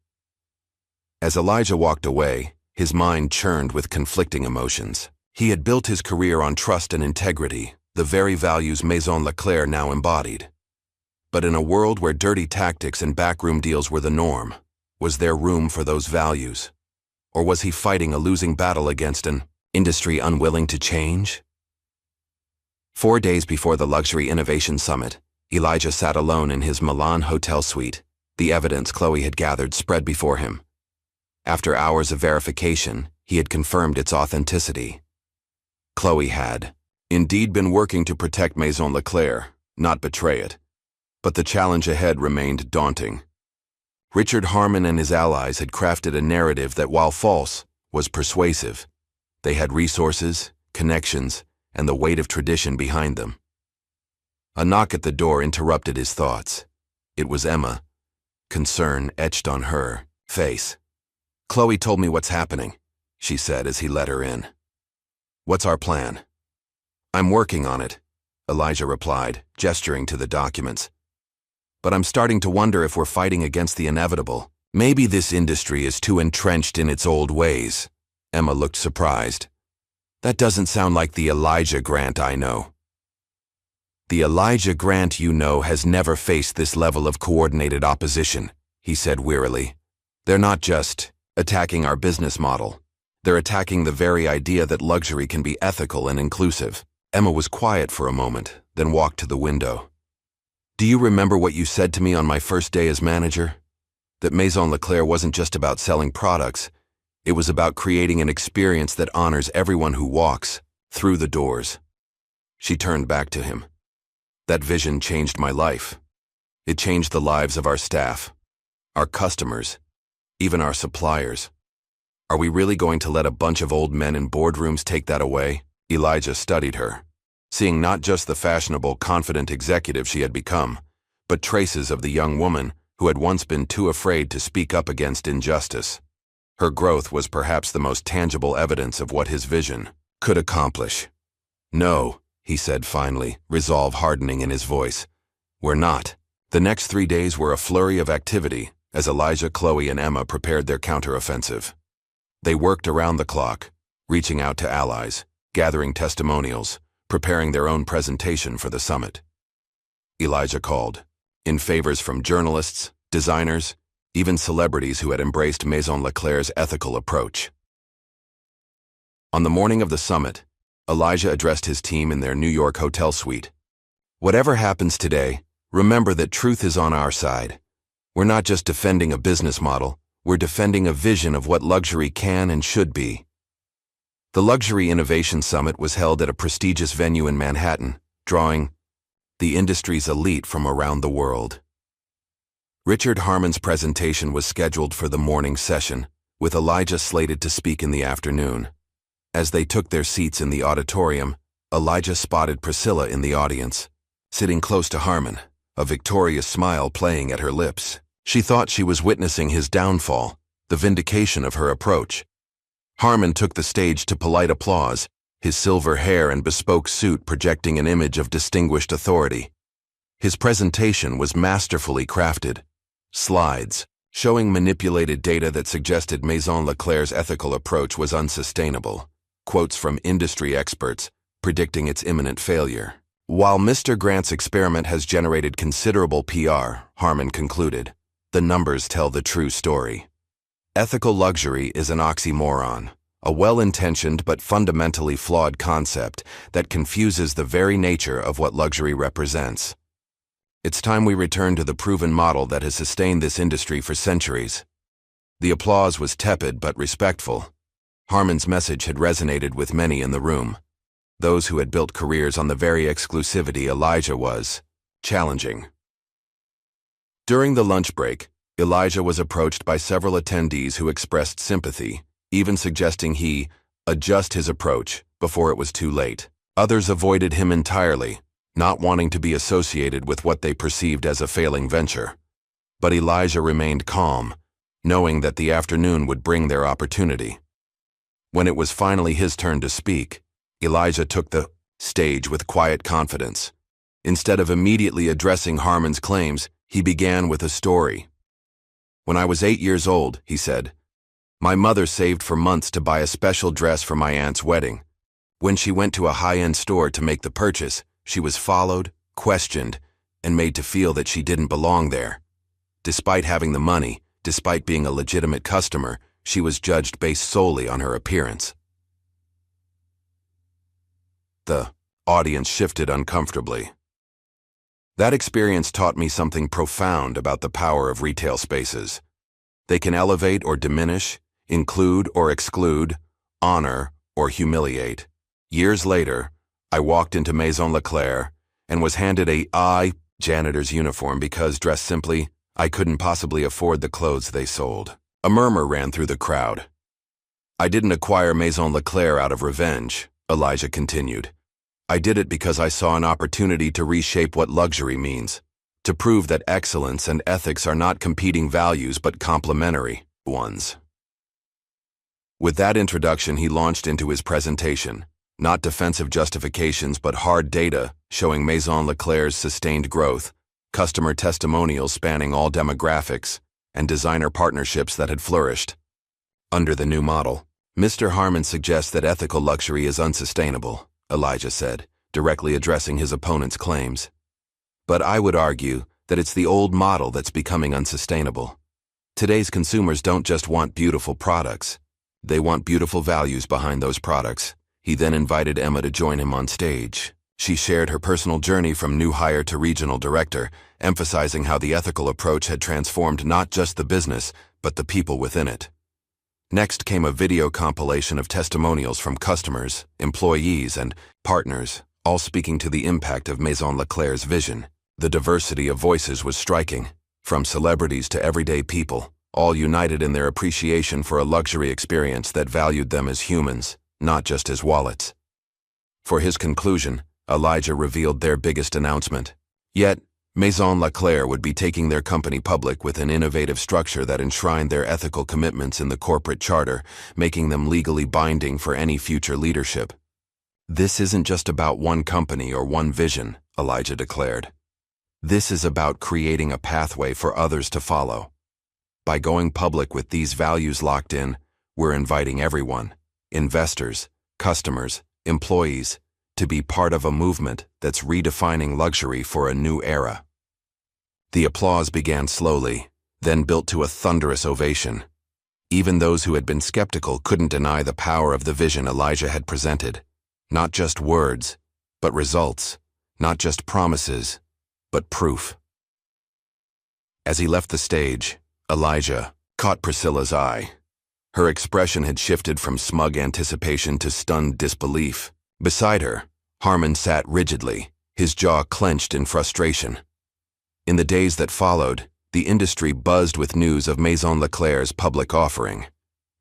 As Elijah walked away, his mind churned with conflicting emotions. He had built his career on trust and integrity, the very values Maison Leclerc now embodied. But in a world where dirty tactics and backroom deals were the norm, was there room for those values? Or was he fighting a losing battle against an industry unwilling to change? 4 days before the Luxury Innovation Summit, Elijah sat alone in his Milan hotel suite, the evidence Chloe had gathered spread before him. After hours of verification, he had confirmed its authenticity. Chloe had, indeed, been working to protect Maison Leclerc, not betray it. But the challenge ahead remained daunting. Richard Harmon and his allies had crafted a narrative that, while false, was persuasive. They had resources, connections, and the weight of tradition behind them. A knock at the door interrupted his thoughts. It was Emma, concern etched on her face. "Chloe told me what's happening," she said as he let her in. "What's our plan?" "I'm working on it," Elijah replied, gesturing to the documents. "But I'm starting to wonder if we're fighting against the inevitable. Maybe this industry is too entrenched in its old ways." Emma looked surprised. "That doesn't sound like the Elijah Grant I know." "The Elijah Grant you know has never faced this level of coordinated opposition," he said wearily. "They're not just attacking our business model. They're attacking the very idea that luxury can be ethical and inclusive." Emma was quiet for a moment, then walked to the window. "Do you remember what you said to me on my first day as manager? That Maison Leclerc wasn't just about selling products. It was about creating an experience that honors everyone who walks through the doors." She turned back to him. "That vision changed my life. It changed the lives of our staff, our customers, even our suppliers. Are we really going to let a bunch of old men in boardrooms take that away?" Elijah studied her, seeing not just the fashionable, confident executive she had become, but traces of the young woman who had once been too afraid to speak up against injustice. Her growth was perhaps the most tangible evidence of what his vision could accomplish. "No," he said finally, resolve hardening in his voice. "We're not." The next 3 days were a flurry of activity as Elijah, Chloe, and Emma prepared their counteroffensive. They worked around the clock, reaching out to allies, gathering testimonials, preparing their own presentation for the summit. Elijah called in favors from journalists, designers, even celebrities who had embraced Maison Leclerc's ethical approach. On the morning of the summit, Elijah addressed his team in their New York hotel suite. "Whatever happens today, remember that truth is on our side. We're not just defending a business model, we're defending a vision of what luxury can and should be." The Luxury Innovation Summit was held at a prestigious venue in Manhattan, drawing the industry's elite from around the world. Richard Harmon's presentation was scheduled for the morning session, with Elijah slated to speak in the afternoon. As they took their seats in the auditorium, Elijah spotted Priscilla in the audience, sitting close to Harmon, a victorious smile playing at her lips. She thought she was witnessing his downfall, the vindication of her approach. Harmon took the stage to polite applause, his silver hair and bespoke suit projecting an image of distinguished authority. His presentation was masterfully crafted. Slides, showing manipulated data that suggested Maison Leclerc's ethical approach was unsustainable. Quotes from industry experts, predicting its imminent failure. While Mr. Grant's experiment has generated considerable PR, Harmon concluded, the numbers tell the true story. Ethical luxury is an oxymoron, a well-intentioned but fundamentally flawed concept that confuses the very nature of what luxury represents. It's time we return to the proven model that has sustained this industry for centuries. The applause was tepid but respectful. Harmon's message had resonated with many in the room, those who had built careers on the very exclusivity Elijah was challenging. During the lunch break, Elijah was approached by several attendees who expressed sympathy, even suggesting he adjust his approach before it was too late. Others avoided him entirely, not wanting to be associated with what they perceived as a failing venture. But Elijah remained calm, knowing that the afternoon would bring their opportunity. When it was finally his turn to speak, Elijah took the stage with quiet confidence. Instead of immediately addressing Harmon's claims, he began with a story. "When I was 8 years old," he said, "my mother saved for months to buy a special dress for my aunt's wedding. When she went to a high-end store to make the purchase, she was followed, questioned, and made to feel that she didn't belong there. Despite having the money, despite being a legitimate customer, she was judged based solely on her appearance." The audience shifted uncomfortably. That experience taught me something profound about the power of retail spaces. They can elevate or diminish, include or exclude, honor or humiliate. Years later, I walked into Maison Leclerc and was handed a janitor's uniform because, dressed simply, I couldn't possibly afford the clothes they sold. A murmur ran through the crowd. "I didn't acquire Maison Leclerc out of revenge," Elijah continued. I did it because I saw an opportunity to reshape what luxury means, to prove that excellence and ethics are not competing values but complementary ones. With that introduction, he launched into his presentation, not defensive justifications but hard data showing Maison Leclerc's sustained growth, customer testimonials spanning all demographics, and designer partnerships that had flourished. Under the new model, Mr. Harmon suggests that ethical luxury is unsustainable, Elijah said, directly addressing his opponent's claims. But I would argue that it's the old model that's becoming unsustainable. Today's consumers don't just want beautiful products. They want beautiful values behind those products. He then invited Emma to join him on stage. She shared her personal journey from new hire to regional director, emphasizing how the ethical approach had transformed not just the business, but the people within it. Next came a video compilation of testimonials from customers, employees, and partners, all speaking to the impact of Maison Leclerc's vision. The diversity of voices was striking, from celebrities to everyday people, all united in their appreciation for a luxury experience that valued them as humans, not just as wallets. For his conclusion, Elijah revealed their biggest announcement. Yet, Maison Leclerc would be taking their company public with an innovative structure that enshrined their ethical commitments in the corporate charter, making them legally binding for any future leadership. This isn't just about one company or one vision, Elijah declared. This is about creating a pathway for others to follow. By going public with these values locked in, we're inviting everyone, investors, customers, employees, to be part of a movement that's redefining luxury for a new era. The applause began slowly, then built to a thunderous ovation. Even those who had been skeptical couldn't deny the power of the vision Elijah had presented. Not just words, but results. Not just promises, but proof. As he left the stage, Elijah caught Priscilla's eye. Her expression had shifted from smug anticipation to stunned disbelief. Beside her, Harmon sat rigidly, his jaw clenched in frustration. In the days that followed, the industry buzzed with news of Maison Leclerc's public offering.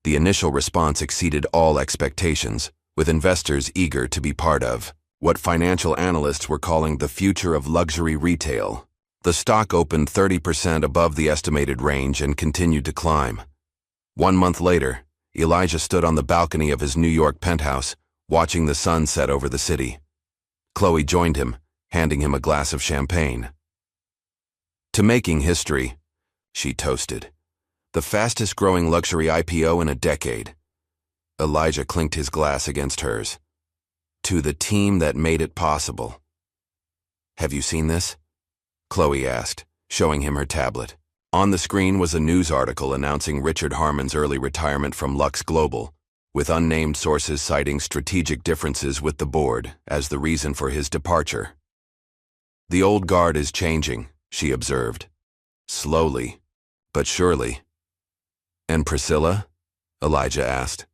The initial response exceeded all expectations, with investors eager to be part of what financial analysts were calling the future of luxury retail. The stock opened 30% above the estimated range and continued to climb. 1 month later, Elijah stood on the balcony of his New York penthouse, watching the sun set over the city. Chloe joined him, handing him a glass of champagne. "To making history," she toasted. "The fastest-growing luxury IPO in a decade." Elijah clinked his glass against hers. "To the team that made it possible." "Have you seen this?" Chloe asked, showing him her tablet. On the screen was a news article announcing Richard Harmon's early retirement from Lux Global, with unnamed sources citing strategic differences with the board as the reason for his departure. "The old guard is changing," she observed. "Slowly, but surely." "And Priscilla?" Elijah asked.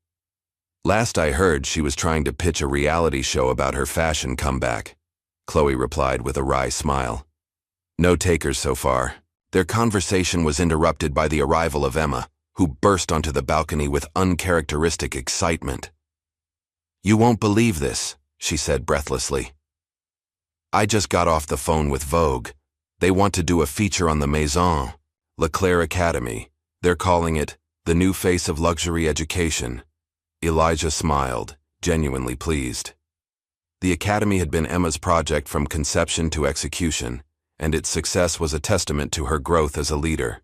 "Last I heard, she was trying to pitch a reality show about her fashion comeback," Chloe replied with a wry smile. "No takers so far." Their conversation was interrupted by the arrival of Emma, who burst onto the balcony with uncharacteristic excitement. "You won't believe this," she said breathlessly. "I just got off the phone with Vogue. They want to do a feature on the Maison Leclerc Academy. They're calling it The New Face of Luxury Education." Elijah smiled, genuinely pleased. The academy had been Emma's project from conception to execution, and its success was a testament to her growth as a leader.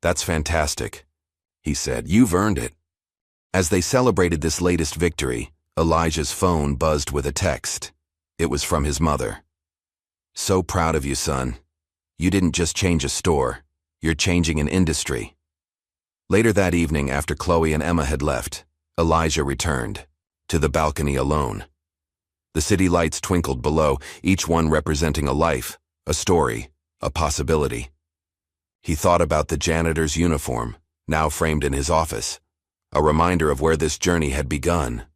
"That's fantastic," he said. "You've earned it." As they celebrated this latest victory, Elijah's phone buzzed with a text. It was from his mother. "So proud of you, son. You didn't just change a store. You're changing an industry." Later that evening, after Chloe and Emma had left, Elijah returned, to the balcony alone. The city lights twinkled below, each one representing a life, a story, a possibility. He thought about the janitor's uniform, now framed in his office, a reminder of where this journey had begun.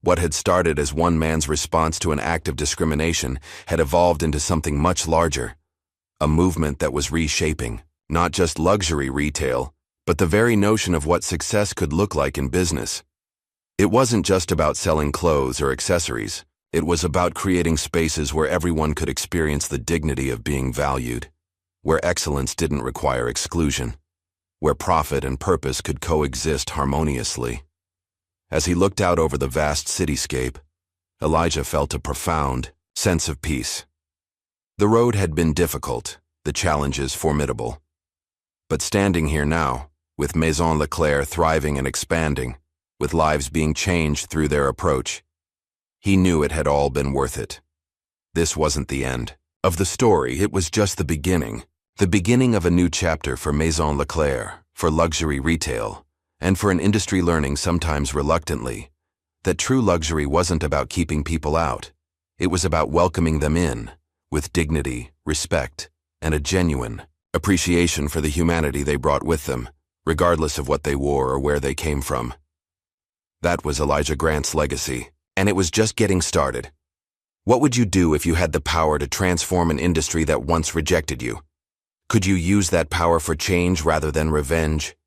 What had started as one man's response to an act of discrimination had evolved into something much larger, a movement that was reshaping, not just luxury retail, but the very notion of what success could look like in business. It wasn't just about selling clothes or accessories, It was about creating spaces where everyone could experience the dignity of being valued, where excellence didn't require exclusion, where profit and purpose could coexist harmoniously. As he looked out over the vast cityscape, Elijah felt a profound sense of peace. The road had been difficult, the challenges formidable. But standing here now, with Maison Leclerc thriving and expanding, with lives being changed through their approach, he knew it had all been worth it. This wasn't the end of the story, it was just the beginning of a new chapter for Maison Leclerc, for luxury retail, and for an industry learning sometimes reluctantly that true luxury wasn't about keeping people out. It was about welcoming them in, with dignity, respect, and a genuine appreciation for the humanity they brought with them, regardless of what they wore or where they came from. That was Elijah Grant's legacy, and it was just getting started. What would you do if you had the power to transform an industry that once rejected you? Could you use that power for change rather than revenge?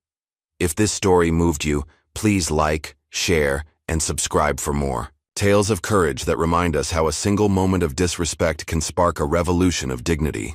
If this story moved you, please like, share, and subscribe for more. Tales of courage that remind us how a single moment of disrespect can spark a revolution of dignity.